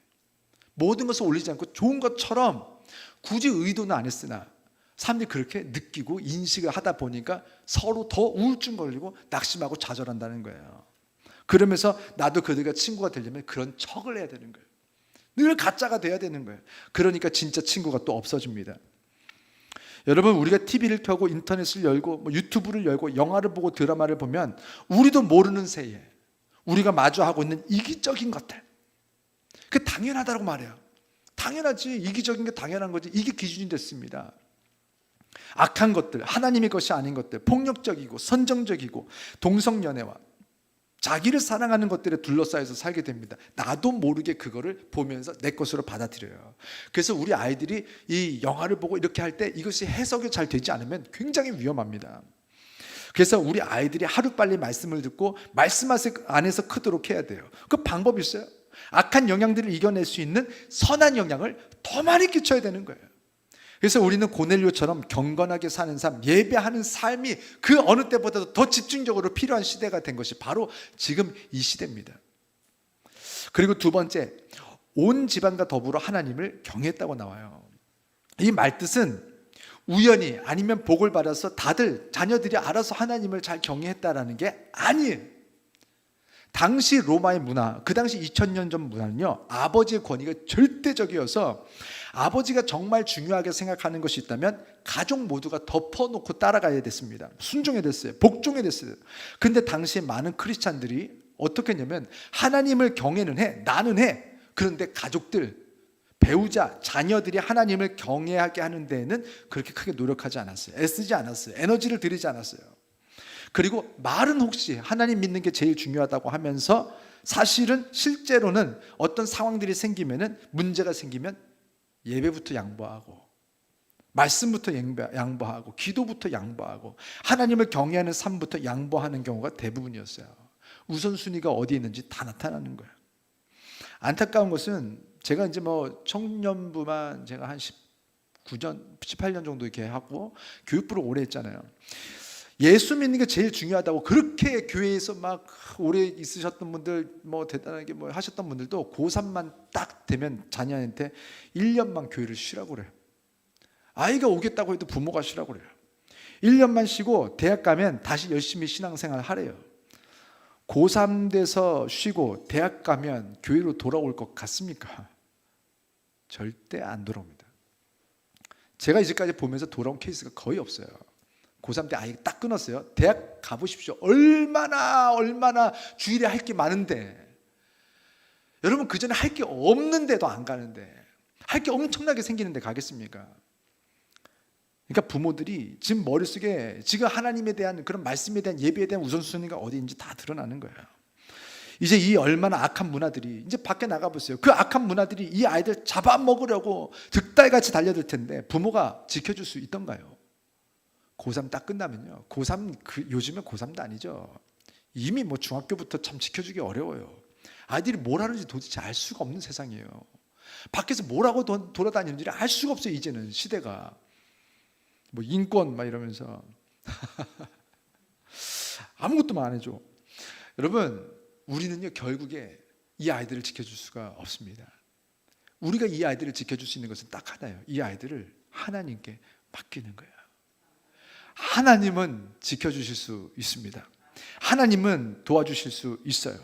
모든 것을 올리지 않고 좋은 것처럼 굳이 의도는 안 했으나 사람들이 그렇게 느끼고 인식을 하다 보니까 서로 더 우울증 걸리고 낙심하고 좌절한다는 거예요. 그러면서 나도 그들과 친구가 되려면 그런 척을 해야 되는 거예요. 늘 가짜가 돼야 되는 거예요. 그러니까 진짜 친구가 또 없어집니다. 여러분, 우리가 TV를 켜고 인터넷을 열고 유튜브를 열고 영화를 보고 드라마를 보면 우리도 모르는 새에 우리가 마주하고 있는 이기적인 것들, 그 당연하다고 말해요. 당연하지, 이기적인 게 당연한 거지. 이게 기준이 됐습니다. 악한 것들, 하나님의 것이 아닌 것들, 폭력적이고 선정적이고 동성연애와 자기를 사랑하는 것들에 둘러싸여서 살게 됩니다. 나도 모르게 그거를 보면서 내 것으로 받아들여요. 그래서 우리 아이들이 이 영화를 보고 이렇게 할 때 이것이 해석이 잘 되지 않으면 굉장히 위험합니다. 그래서 우리 아이들이 하루빨리 말씀을 듣고 말씀 안에서 크도록 해야 돼요. 그 방법이 있어요. 악한 영향들을 이겨낼 수 있는 선한 영향을 더 많이 끼쳐야 되는 거예요. 그래서 우리는 고넬료처럼 경건하게 사는 삶, 예배하는 삶이 그 어느 때보다도 더 집중적으로 필요한 시대가 된 것이 바로 지금 이 시대입니다. 그리고 두 번째, 온 집안과 더불어 하나님을 경외했다고 나와요. 이 말뜻은 우연히 아니면 복을 받아서 다들 자녀들이 알아서 하나님을 잘 경외했다라는 게 아니에요. 당시 로마의 문화, 그 당시 2000년 전 문화는요, 아버지의 권위가 절대적이어서 아버지가 정말 중요하게 생각하는 것이 있다면 가족 모두가 덮어놓고 따라가야 됐습니다. 순종해야 됐어요. 복종해야 됐어요. 근데 당시에 많은 크리스찬들이 어떻게 했냐면 하나님을 경외는 해, 나는 해. 그런데 가족들, 배우자, 자녀들이 하나님을 경외하게 하는 데에는 그렇게 크게 노력하지 않았어요. 애쓰지 않았어요. 에너지를 들이지 않았어요. 그리고 말은 혹시 하나님 믿는 게 제일 중요하다고 하면서 사실은 실제로는 어떤 상황들이 생기면은, 문제가 생기면 예배부터 양보하고 말씀부터 양보하고 기도부터 양보하고 하나님을 경외하는 삶부터 양보하는 경우가 대부분이었어요. 우선순위가 어디에 있는지 다 나타나는 거예요. 안타까운 것은 제가 이제 청년부만 제가 한 19년, 18년 정도 이렇게 하고 교육부를 오래 했잖아요. 예수 믿는 게 제일 중요하다고 그렇게 교회에서 막 오래 있으셨던 분들, 대단하게 하셨던 분들도 고3만 딱 되면 자녀한테 1년만 교회를 쉬라고 그래요. 아이가 오겠다고 해도 부모가 쉬라고 그래요. 1년만 쉬고 대학 가면 다시 열심히 신앙생활 하래요. 고3 돼서 쉬고 대학 가면 교회로 돌아올 것 같습니까? 절대 안 돌아옵니다. 제가 이제까지 보면서 돌아온 케이스가 거의 없어요. 고3 때 아예 딱 끊었어요. 대학 가보십시오. 얼마나 주일에 할 게 많은데, 여러분 그 전에 할 게 없는데도 안 가는데 할 게 엄청나게 생기는데 가겠습니까? 그러니까 부모들이 지금 머릿속에 지금 하나님에 대한 그런 말씀에 대한 예배에 대한 우선순위가 어디인지 다 드러나는 거예요. 이제 이 얼마나 악한 문화들이, 이제 밖에 나가보세요. 그 악한 문화들이 이 아이들 잡아먹으려고 득달같이 달려들 텐데 부모가 지켜줄 수 있던가요? 고3 딱 끝나면요, 고3 요즘에 고3도 아니죠. 이미 중학교부터 참 지켜주기 어려워요. 아이들이 뭘 하는지 도대체 알 수가 없는 세상이에요. 밖에서 뭘 하고 돌아다니는지 알 수가 없어요. 이제는 시대가 인권 이러면서 아무것도 안 해줘. 여러분, 우리는요 결국에 이 아이들을 지켜줄 수가 없습니다. 우리가 이 아이들을 지켜줄 수 있는 것은 딱 하나예요. 이 아이들을 하나님께 맡기는 거예요. 하나님은 지켜주실 수 있습니다. 하나님은 도와주실 수 있어요.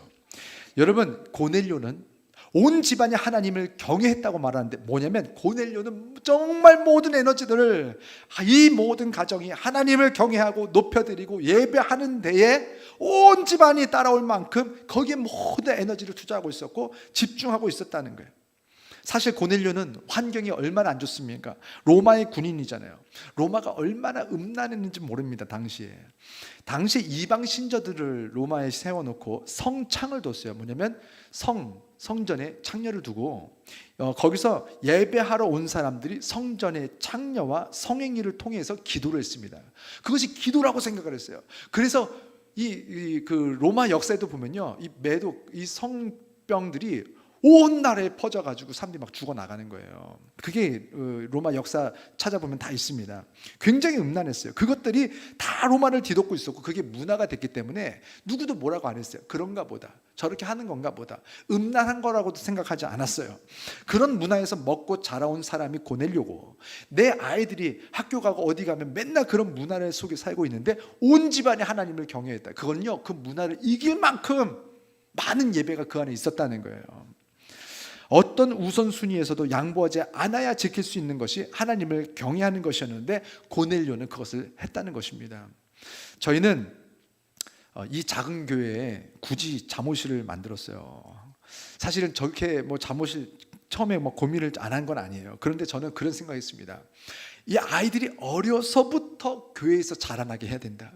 여러분, 고넬료는 온 집안이 하나님을 경외했다고 말하는데 뭐냐면, 고넬료는 정말 모든 에너지들을, 이 모든 가정이 하나님을 경외하고 높여드리고 예배하는 데에 온 집안이 따라올 만큼 거기에 모든 에너지를 투자하고 있었고 집중하고 있었다는 거예요. 사실 고넬료는 환경이 얼마나 안 좋습니까? 로마의 군인이잖아요. 로마가 얼마나 음란했는지 모릅니다. 당시에 이방 신저들을 로마에 세워놓고 성창을 뒀어요. 뭐냐면 성전에 창녀를 두고 거기서 예배하러 온 사람들이 성전의 창녀와 성행위를 통해서 기도를 했습니다. 그것이 기도라고 생각을 했어요. 그래서 그 로마 역사에도 보면요, 이 매독, 이 성병들이 온 나라에 퍼져가지고 사람들이 막 죽어나가는 거예요. 그게 로마 역사 찾아보면 다 있습니다. 굉장히 음란했어요. 그것들이 다 로마를 뒤덮고 있었고 그게 문화가 됐기 때문에 누구도 뭐라고 안 했어요. 그런가 보다, 저렇게 하는 건가 보다, 음란한 거라고도 생각하지 않았어요. 그런 문화에서 먹고 자라온 사람이 고넬료고, 내 아이들이 학교 가고 어디 가면 맨날 그런 문화 속에 살고 있는데 온 집안이 하나님을 경외했다. 그건요, 그 문화를 이길 만큼 많은 예배가 그 안에 있었다는 거예요. 어떤 우선순위에서도 양보하지 않아야 지킬 수 있는 것이 하나님을 경외하는 것이었는데 고넬료는 그것을 했다는 것입니다. 저희는 이 작은 교회에 굳이 잠옷실을 만들었어요. 사실은 저렇게 잠옷실 처음에 고민을 안 한 건 아니에요. 그런데 저는 그런 생각했습니다. 이 아이들이 어려서부터 교회에서 자라나게 해야 된다.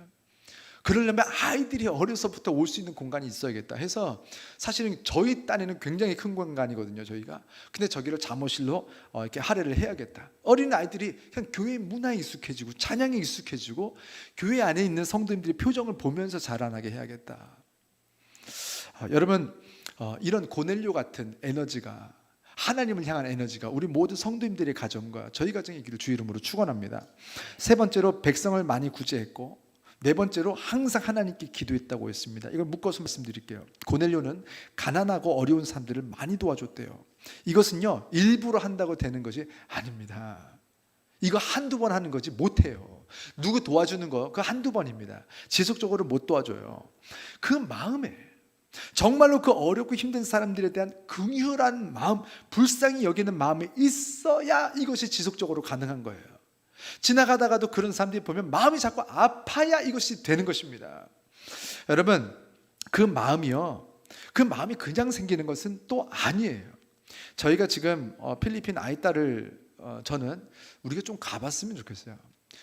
그러려면 아이들이 어려서부터 올 수 있는 공간이 있어야겠다 해서, 사실은 저희 딴에는 굉장히 큰 공간이거든요, 저희가. 근데 저기를 잠옷실로 이렇게 할애를 해야겠다. 어린 아이들이 그냥 교회 문화에 익숙해지고 찬양에 익숙해지고 교회 안에 있는 성도님들의 표정을 보면서 자라나게 해야겠다. 여러분, 이런 고넬료 같은 에너지가, 하나님을 향한 에너지가 우리 모든 성도님들의 가정과 저희 가정의 길을 주 이름으로 축원합니다. 세 번째로, 백성을 많이 구제했고, 네 번째로, 항상 하나님께 기도했다고 했습니다. 이걸 묶어서 말씀드릴게요. 고넬료는 가난하고 어려운 사람들을 많이 도와줬대요. 이것은요, 일부러 한다고 되는 것이 아닙니다. 이거 한두 번 하는 거지 못해요. 누구 도와주는 거 그거 한두 번입니다. 지속적으로 못 도와줘요. 그 마음에 정말로 그 어렵고 힘든 사람들에 대한 긍휼한 마음, 불쌍히 여기는 마음이 있어야 이것이 지속적으로 가능한 거예요. 지나가다가도 그런 사람들이 보면 마음이 자꾸 아파야 이것이 되는 것입니다. 여러분, 그 마음이요, 그 마음이 그냥 생기는 것은 또 아니에요. 저희가 지금 필리핀 아이 딸을 저는 우리가 좀 가봤으면 좋겠어요.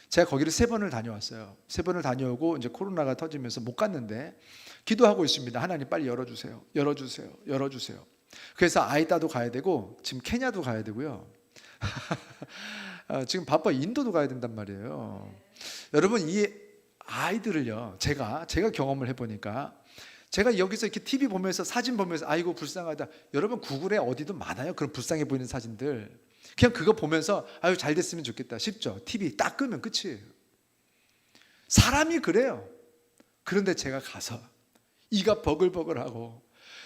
제가 거기를 3번을 다녀왔어요. 3번을 다녀오고 이제 코로나가 터지면서 못 갔는데 기도하고 있습니다. 하나님 빨리 열어주세요, 열어주세요, 열어주세요. 그래서 아이 딸도 가야 되고 지금 케냐도 가야 되고요. 지금 바빠 인도도 가야 된단 말이에요. 여러분, 이 아이들을요, 제가 경험을 해보니까, 제가 여기서 이렇게 TV 보면서 사진 보면서 아이고 불쌍하다. 여러분, 구글에 어디도 많아요, 그런 불쌍해 보이는 사진들. 그냥 그거 보면서 아유 잘 됐으면 좋겠다 싶죠. TV 딱 끄면 끝이에요. 사람이 그래요. 그런데 제가 가서 이가 버글버글하고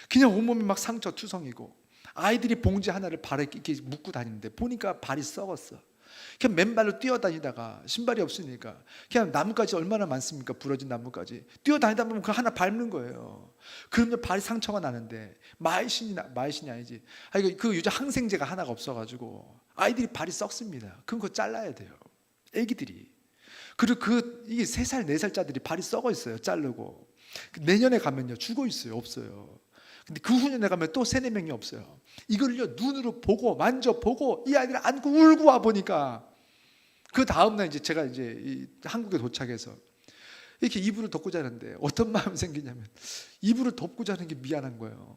그냥 온몸이 막 상처 투성이고, 아이들이 봉지 하나를 발에 이렇게 묶고 다니는데 보니까 발이 썩었어. 그냥 맨발로 뛰어다니다가 신발이 없으니까 그냥 나뭇가지 얼마나 많습니까? 부러진 나뭇가지 뛰어다니다 보면 그 하나 밟는 거예요. 그러면 발이 상처가 나는데 마이신이 아니지. 그 유자 항생제가 하나가 없어가지고 아이들이 발이 썩습니다. 그럼 그거 잘라야 돼요, 애기들이. 그리고 이게 3살 4살짜들이 발이 썩어 있어요. 자르고 내년에 가면요 죽어 있어요. 없어요. 근데 그 후년에 가면 또 3-4명이 없어요. 이걸요 눈으로 보고 만져보고 이 아이들 안고 울고 와 보니까, 그 다음날 이제 제가 이제 한국에 도착해서 이렇게 이불을 덮고 자는데 어떤 마음이 생기냐면, 이불을 덮고 자는 게 미안한 거예요.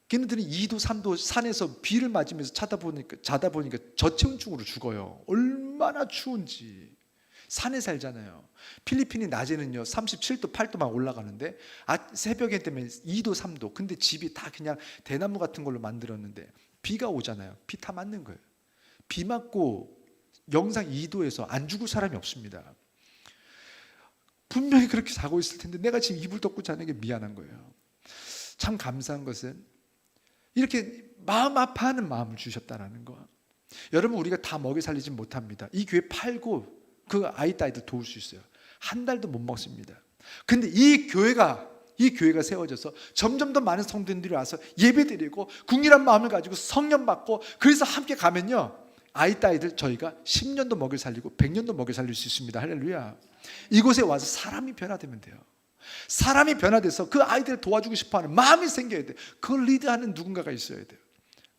걔네들은 2도 3도 산에서 비를 맞으면서 자다 보니까 저체온증으로 죽어요. 얼마나 추운지. 산에 살잖아요. 필리핀이 낮에는요 37도 8도만 올라가는데 새벽에 되면 2도 3도. 근데 집이 다 그냥 대나무 같은 걸로 만들었는데 비가 오잖아요. 비 다 맞는 거예요. 비 맞고 영상 2도에서 안 죽을 사람이 없습니다. 분명히 그렇게 자고 있을 텐데 내가 지금 이불 덮고 자는 게 미안한 거예요. 참 감사한 것은 이렇게 마음 아파하는 마음을 주셨다라는 거. 여러분, 우리가 다 먹여 살리진 못합니다. 이 교회 팔고 그 아이 딸들 도울 수 있어요. 한 달도 못 먹습니다. 근데 이 교회가 세워져서 점점 더 많은 성도님들이 와서 예배드리고 궁일한 마음을 가지고 성령 받고, 그래서 함께 가면요 아이 딸들 저희가 10년도 먹여 살리고 100년도 먹여 살릴 수 있습니다. 할렐루야. 이곳에 와서 사람이 변화되면 돼요. 사람이 변화돼서 그 아이들을 도와주고 싶어하는 마음이 생겨야 돼요. 그걸 리드하는 누군가가 있어야 돼요.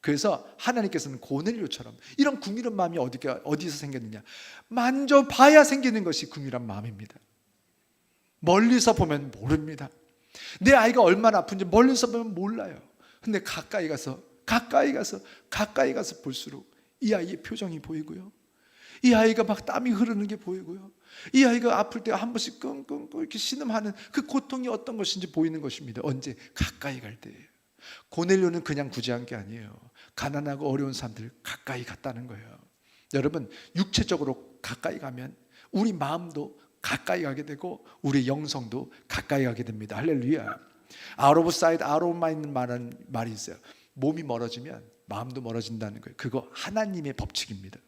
그래서 하나님께서는 고넬료처럼 이런 궁일한 마음이 어디서 생겼느냐, 만져봐야 생기는 것이 궁일한 마음입니다. 멀리서 보면 모릅니다. 내 아이가 얼마나 아픈지 멀리서 보면 몰라요. 근데 가까이 가서 볼수록 이 아이의 표정이 보이고요, 이 아이가 막 땀이 흐르는 게 보이고요, 이 아이가 아플 때 한 번씩 끙끙 이렇게 신음하는 그 고통이 어떤 것인지 보이는 것입니다. 언제? 가까이 갈 때예요. 고넬료는 그냥 구제한 게 아니에요. 가난하고 어려운 사람들 가까이 갔다는 거예요. 여러분, 육체적으로 가까이 가면 우리 마음도 가까이 가게 되고 우리 영성도 가까이 가게 됩니다. 할렐루야. Out of sight, out of mind 말하는 말이 있어요. 몸이 멀어지면 마음도 멀어진다는 거예요. 그거 하나님의 법칙입니다.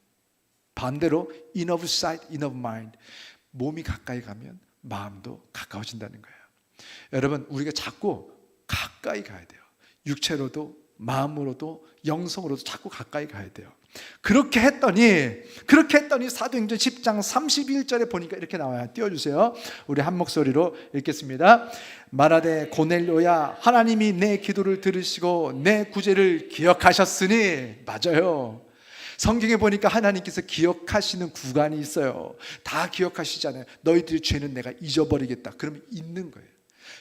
반대로 in of sight, in of mind, 몸이 가까이 가면 마음도 가까워진다는 거예요. 여러분, 우리가 자꾸 가까이 가야 돼요. 육체로도 마음으로도 영성으로도 자꾸 가까이 가야 돼요. 그렇게 했더니 사도행전 10장 31절에 보니까 이렇게 나와요. 띄워주세요. 우리 한 목소리로 읽겠습니다. 말하되 고넬료야, 하나님이 내 기도를 들으시고 내 구제를 기억하셨으니. 맞아요. 성경에 보니까 하나님께서 기억하시는 구간이 있어요. 다 기억하시잖아요. 너희들의 죄는 내가 잊어버리겠다. 그러면 잊는 거예요.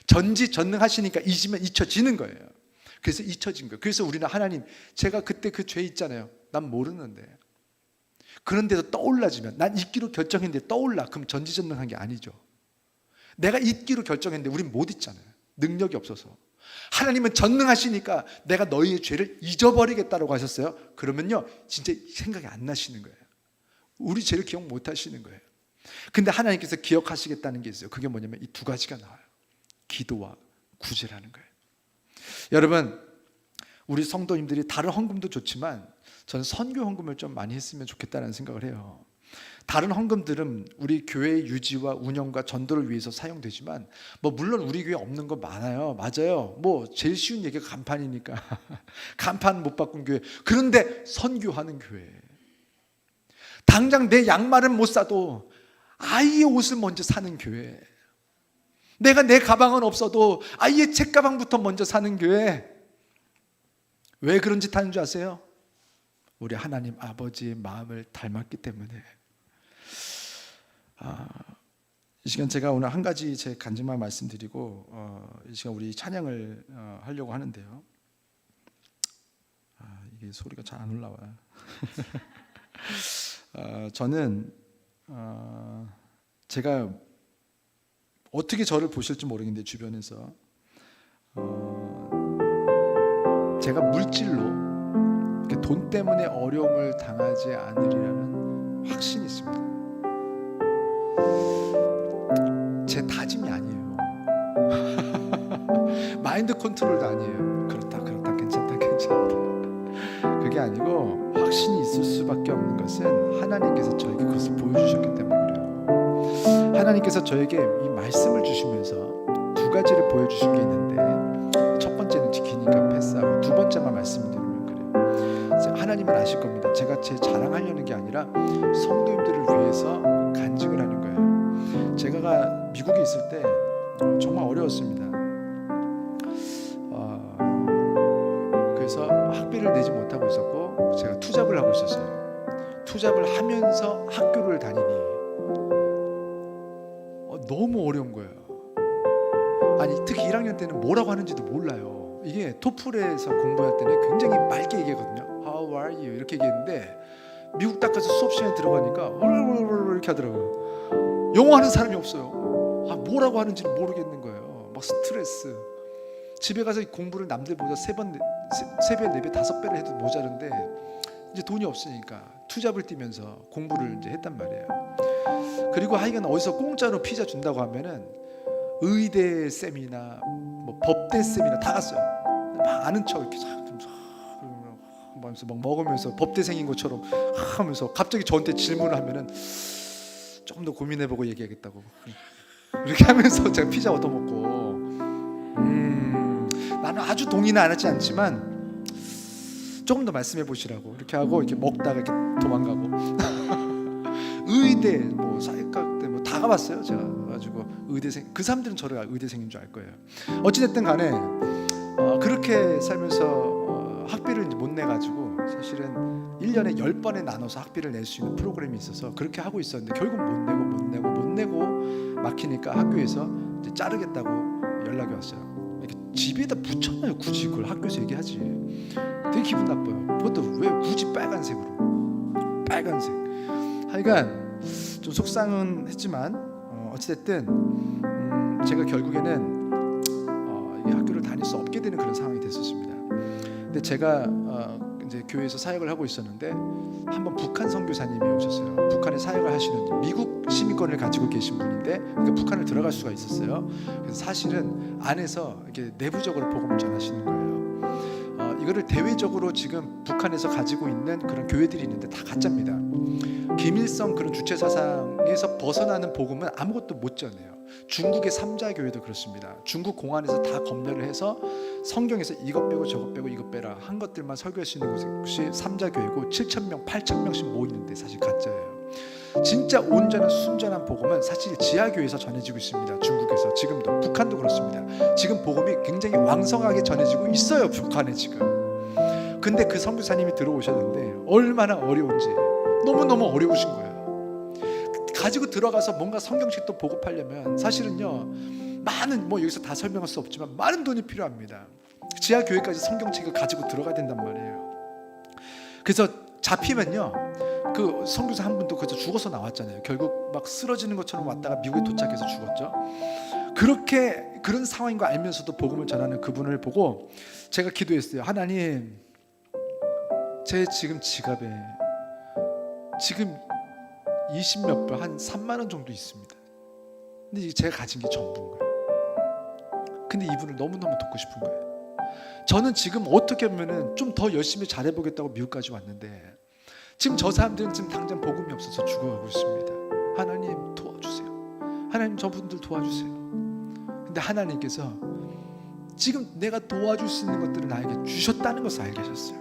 전지전능하시니까 잊으면 잊혀지는 거예요. 그래서 잊혀진 거예요. 그래서 우리는 하나님, 제가 그때 그 죄 있잖아요. 난 모르는데. 그런데도 떠올라지면, 난 잊기로 결정했는데 떠올라. 그럼 전지전능한 게 아니죠. 내가 잊기로 결정했는데 우린 못 잊잖아요. 능력이 없어서. 하나님은 전능하시니까 내가 너희의 죄를 잊어버리겠다라고 하셨어요. 그러면요, 진짜 생각이 안 나시는 거예요. 우리 죄를 기억 못 하시는 거예요. 근데 하나님께서 기억하시겠다는 게 있어요. 그게 뭐냐면 이 두 가지가 나와요. 기도와 구제라는 거예요. 여러분, 우리 성도님들이 다른 헌금도 좋지만 저는 선교 헌금을 좀 많이 했으면 좋겠다는 생각을 해요. 다른 헌금들은 우리 교회의 유지와 운영과 전도를 위해서 사용되지만 물론 우리 교회 없는 거 많아요. 맞아요. 제일 쉬운 얘기가 간판이니까. 간판 못 바꾼 교회. 그런데 선교하는 교회. 당장 내 양말은 못 사도 아이의 옷을 먼저 사는 교회. 내 가방은 없어도 아이의 책가방부터 먼저 사는 교회. 왜 그런 짓 하는 줄 아세요? 우리 하나님 아버지의 마음을 닮았기 때문에. 이 시간 제가 오늘 한 가지 제 간증만 말씀드리고 이 시간 우리 찬양을 하려고 하는데요. 이게 소리가 잘 안 올라와요. 저는 제가 어떻게 저를 보실지 모르겠는데 주변에서 제가 물질로 돈 때문에 어려움을 당하지 않으리라는 확신이 있습니다. 제 다짐이 아니에요. 마인드 컨트롤도 아니에요. 그렇다 괜찮다 그게 아니고 확신이 있을 수밖에 없는 것은 하나님께서 저에게 그것을 보여주셨기 때문에 그래요. 하나님께서 저에게 이 말씀을 주시면서 두 가지를 보여주신 게 있는데, 첫 번째는 지키니까 패스하고 두 번째만 말씀드리면 그래요. 하나님은 아실 겁니다. 제가 제 자랑하려는 게 아니라 성도님들을 위해서 간증을 하는 거예요. 제가 미국에 있을 때 정말 어려웠습니다. 그래서 학비를 내지 못하고 있었고 제가 투잡을 하고 있었어요. 투잡을 하면서 학교를 다니니 너무 어려운 거예요. 아니, 특히 1학년 때는 뭐라고 하는지도 몰라요. 이게 토플에서 공부할 때는 굉장히 맑게 얘기하거든요. How are you? 이렇게 얘기했는데 미국 딱 가서 수업 시간에 들어가니까 이렇게 하더라고요. 영어 하는 사람이 없어요. 뭐라고 하는지를 모르겠는 거예요. 막 스트레스. 집에 가서 공부를 남들보다 3배, 4배, 5배를 해도 모자른데 이제 돈이 없으니까 투잡을 뛰면서 공부를 이제 했단 말이에요. 그리고 하여간 어디서 공짜로 피자 준다고 하면은 의대 쌤이나 법대 쌤이나 다 갔어요. 막 아는 척 이렇게 하면서 막 먹으면서 법대생인 것처럼 하면서 갑자기 저한테 질문을 하면은 조금 더 고민해보고 얘기하겠다고 이렇게 하면서 제가 피자 얻어먹고 나는 아주 동의는 안 하지 않지만 조금 더 말씀해 보시라고 이렇게 하고 이렇게 먹다가 이렇게 도망가고 의대 사회과대 다 가봤어요. 제가 가지고 의대생, 그 사람들은 저를 의대생인 줄 알 거예요. 어찌됐든 간에 그렇게 살면서 학비를 이제 못 내가지고 사실은 1년에 10번에 나눠서 학비를 낼 수 있는 프로그램이 있어서 그렇게 하고 있었는데 결국 못 내고 막히니까 학교에서 이제 자르겠다고 연락이 왔어요. 이렇게 집에다 붙였나요? 굳이 그걸 학교에서 얘기하지. 되게 기분 나빠요. 그것도 왜 굳이 빨간색으로? 빨간색. 하여간 좀 속상은 했지만 어찌됐든 제가 결국에는 이게 학교를 다닐 수 없게 되는 그런 상황이 됐었습니다. 근데 제가 이제 교회에서 사역을 하고 있었는데 한번 북한 선교사님이 오셨어요. 북한에 사역을 하시는 미국 시민권을 가지고 계신 분인데 그러니까 북한을 들어갈 수가 있었어요. 그래서 사실은 안에서 이렇게 내부적으로 복음을 전하시는 거예요. 이거를 대외적으로 지금 북한에서 가지고 있는 그런 교회들이 있는데 다 가짜입니다. 김일성 그런 주체 사상에서 벗어나는 복음은 아무것도 못 전해요. 중국의 삼자 교회도 그렇습니다. 중국 공안에서 다 검열을 해서 성경에서 이것 빼고 저것 빼고 이것 빼라 한 것들만 설교할 수 있는 곳이 삼자 교회고 7,000명, 8,000명씩 모이는데 사실 가짜예요. 진짜 온전한 순전한 복음은 사실 지하교회에서 전해지고 있습니다. 중국에서 지금도, 북한도 그렇습니다. 지금 복음이 굉장히 왕성하게 전해지고 있어요. 북한에 지금. 근데 그 선교사님이 들어오셨는데 얼마나 어려운지 너무너무 어려우신 거예요. 가지고 들어가서 뭔가 성경책도 보급하려면 사실은요 많은 여기서 다 설명할 수 없지만 많은 돈이 필요합니다. 지하교회까지 성경책을 가지고 들어가야 된단 말이에요. 그래서 잡히면요 그 선교사 한 분도 그저 죽어서 나왔잖아요. 결국 막 쓰러지는 것처럼 왔다가 미국에 도착해서 죽었죠. 그런 상황인 거 알면서도 복음을 전하는 그분을 보고 제가 기도했어요. 하나님, 제 지금 지갑에 지금 20몇 불, 한 3만 원 정도 있습니다. 근데 제가 가진 게 전부인 거예요. 근데 이분을 너무너무 돕고 싶은 거예요. 저는 지금 어떻게 하면은 좀 더 열심히 잘해보겠다고 미국까지 왔는데 지금 저 사람들은 지금 당장 복음이 없어서 죽어가고 있습니다. 하나님 도와주세요. 하나님 저분들 도와주세요. 근데 하나님께서 지금 내가 도와줄 수 있는 것들을 나에게 주셨다는 것을 알게 하셨어요.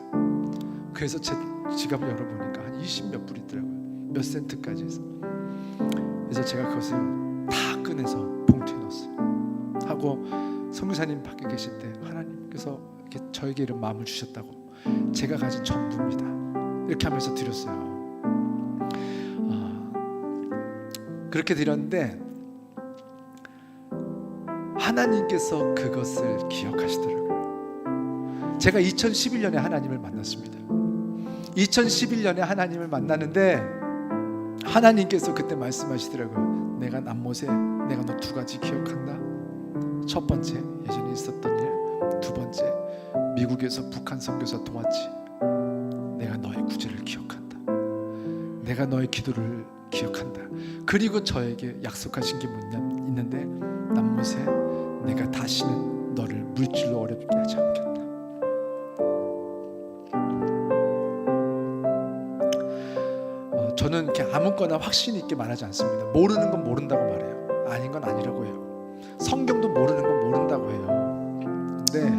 그래서 제 지갑을 열어보니까 한 20몇 불 있더라고요. 몇 센트까지 해서. 그래서 제가 그것을 다 꺼내서 봉투에 넣었어요. 하고 선교사님 밖에 계실 때 하나님께서 이렇게 저에게 이런 마음을 주셨다고 제가 가진 전부입니다 이렇게 하면서 드렸어요. 그렇게 드렸는데 하나님께서 그것을 기억하시더라고요. 제가 2011년에 하나님을 만났습니다. 2011년에 하나님을 만나는데 하나님께서 그때 말씀하시더라고요. 내가 남못에 내가 너 두 가지 기억한다. 첫 번째 예전에 있었던 일, 두 번째 미국에서 북한 선교사 도왔지. 내가 너의 구제를 기억한다. 내가 너의 기도를 기억한다. 그리고 저에게 약속하신 게 있는데 남못에 내가 다시는 너를 물질로 어렵게 하지 않겠다. 저는 이렇게 아무거나 확신 있게 말하지 않습니다. 모르는 건 모른다고 말해요. 아닌 건 아니라고 해요. 성경도 모르는 건 모른다고 해요. 근데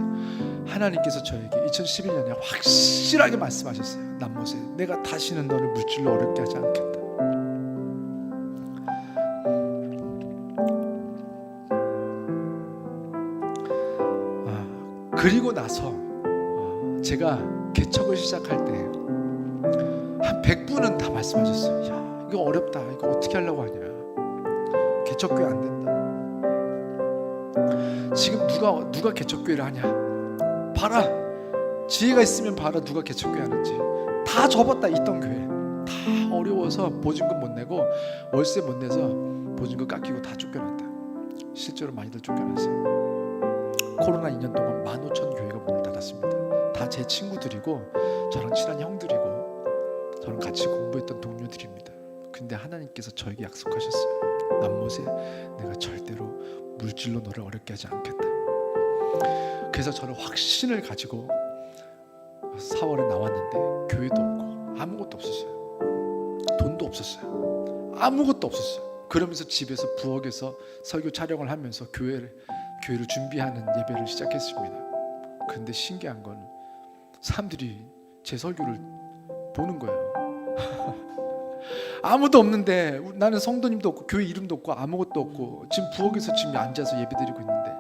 하나님께서 저에게 2011년에 확실하게 말씀하셨어요. 남못에 내가 다시는 너를 물질로 어렵게 하지 않겠다. 그리고 나서 제가 개척을 시작할 때 한 100분은 다 말씀하셨어요. 야, 이거 어렵다. 이거 어떻게 하려고 하냐. 개척교회 안 된다. 지금 누가 개척교회를 하냐. 봐라. 지혜가 있으면 봐라. 누가 개척교회 하는지. 다 접었다. 있던 교회. 다 어려워서 보증금 못 내고 월세 못 내서 보증금 깎이고 다 쫓겨났다. 실제로 많이들 쫓겨났어요. 코로나 2년 동안 15,000 교회가 문을 닫았습니다. 다 제 친구들이고 저랑 친한 형들이고 저랑 같이 공부했던 동료들입니다. 근데 하나님께서 저에게 약속하셨어요. 남못에 내가 절대로 물질로 너를 어렵게 하지 않겠다. 그래서 저는 확신을 가지고 4월에 나왔는데 교회도 없고 아무것도 없었어요. 돈도 없었어요. 아무것도 없었어요. 그러면서 집에서 부엌에서 설교 촬영을 하면서 교회를 준비하는 예배를 시작했습니다. 그런데 신기한 건 사람들이 제 설교를 보는 거예요. 아무도 없는데 나는 성도님도 없고 교회 이름도 없고 아무것도 없고 지금 부엌에서 지금 앉아서 예배드리고 있는데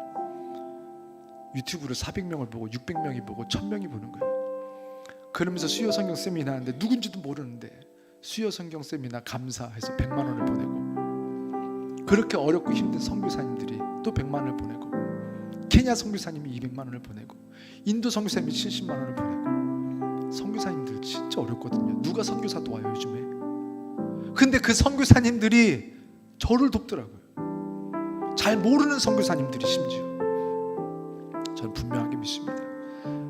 유튜브로 400명을 보고 600명이 보고 1000명이 보는 거예요. 그러면서 수요 성경 세미나 하는데 누군지도 모르는데 수요 성경 세미나 감사해서 100만 원을 보내고 그렇게 어렵고 힘든 선교사님들이 또 100만 원을 보내고 케냐 선교사님이 200만 원을 보내고 인도 선교사님이 70만 원을 보내고. 선교사님들 진짜 어렵거든요. 누가 선교사 도와요 요즘에? 근데 그 선교사님들이 저를 돕더라고요. 잘 모르는 선교사님들이 심지어. 저는 분명하게 믿습니다.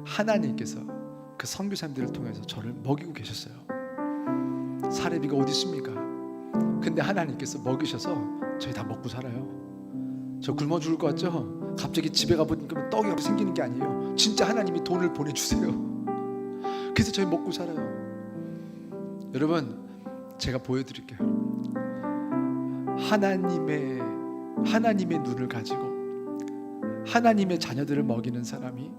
하나님께서 그 선교사님들을 통해서 저를 먹이고 계셨어요. 사례비가 어디 있습니까? 근데 하나님께서 먹이셔서 저희 다 먹고 살아요. 저 굶어 죽을 것 같죠? 갑자기 집에 가보니까 떡이 하나 생기는 게 아니에요. 진짜 하나님이 돈을 보내주세요. 그래서 저희 먹고 살아요. 여러분, 제가 보여드릴게요. 하나님의 눈을 가지고 하나님의 자녀들을 먹이는 사람이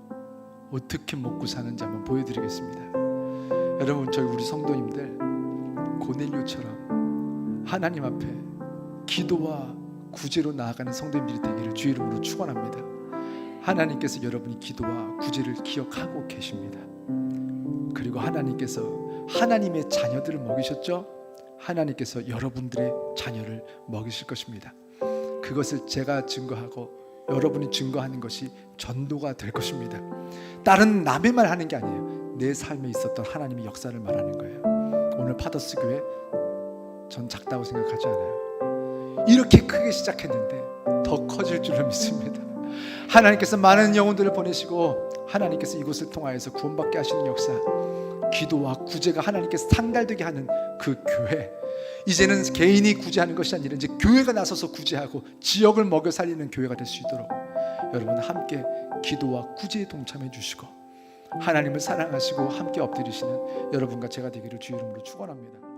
어떻게 먹고 사는지 한번 보여드리겠습니다. 여러분, 저희 우리 성도님들 고넬료처럼 하나님 앞에 기도와 구제로 나아가는 성도님들이 되기를 주의 이름으로 축원합니다. 하나님께서 여러분이 기도와 구제를 기억하고 계십니다. 그리고 하나님께서 하나님의 자녀들을 먹이셨죠? 하나님께서 여러분들의 자녀를 먹이실 것입니다. 그것을 제가 증거하고 여러분이 증거하는 것이 전도가 될 것입니다. 다른 남의 말 하는 게 아니에요. 내 삶에 있었던 하나님의 역사를 말하는 거예요. 오늘 파더스 교회 전 작다고 생각하지 않아요. 이렇게 크게 시작했는데 더 커질 줄을 믿습니다. 하나님께서 많은 영혼들을 보내시고 하나님께서 이곳을 통하여서 구원받게 하시는 역사, 기도와 구제가 하나님께서 상달되게 하는 그 교회, 이제는 개인이 구제하는 것이 아니라 이제 교회가 나서서 구제하고 지역을 먹여 살리는 교회가 될 수 있도록 여러분 함께 기도와 구제에 동참해 주시고 하나님을 사랑하시고 함께 엎드리시는 여러분과 제가 되기를 주의 이름으로 축원합니다.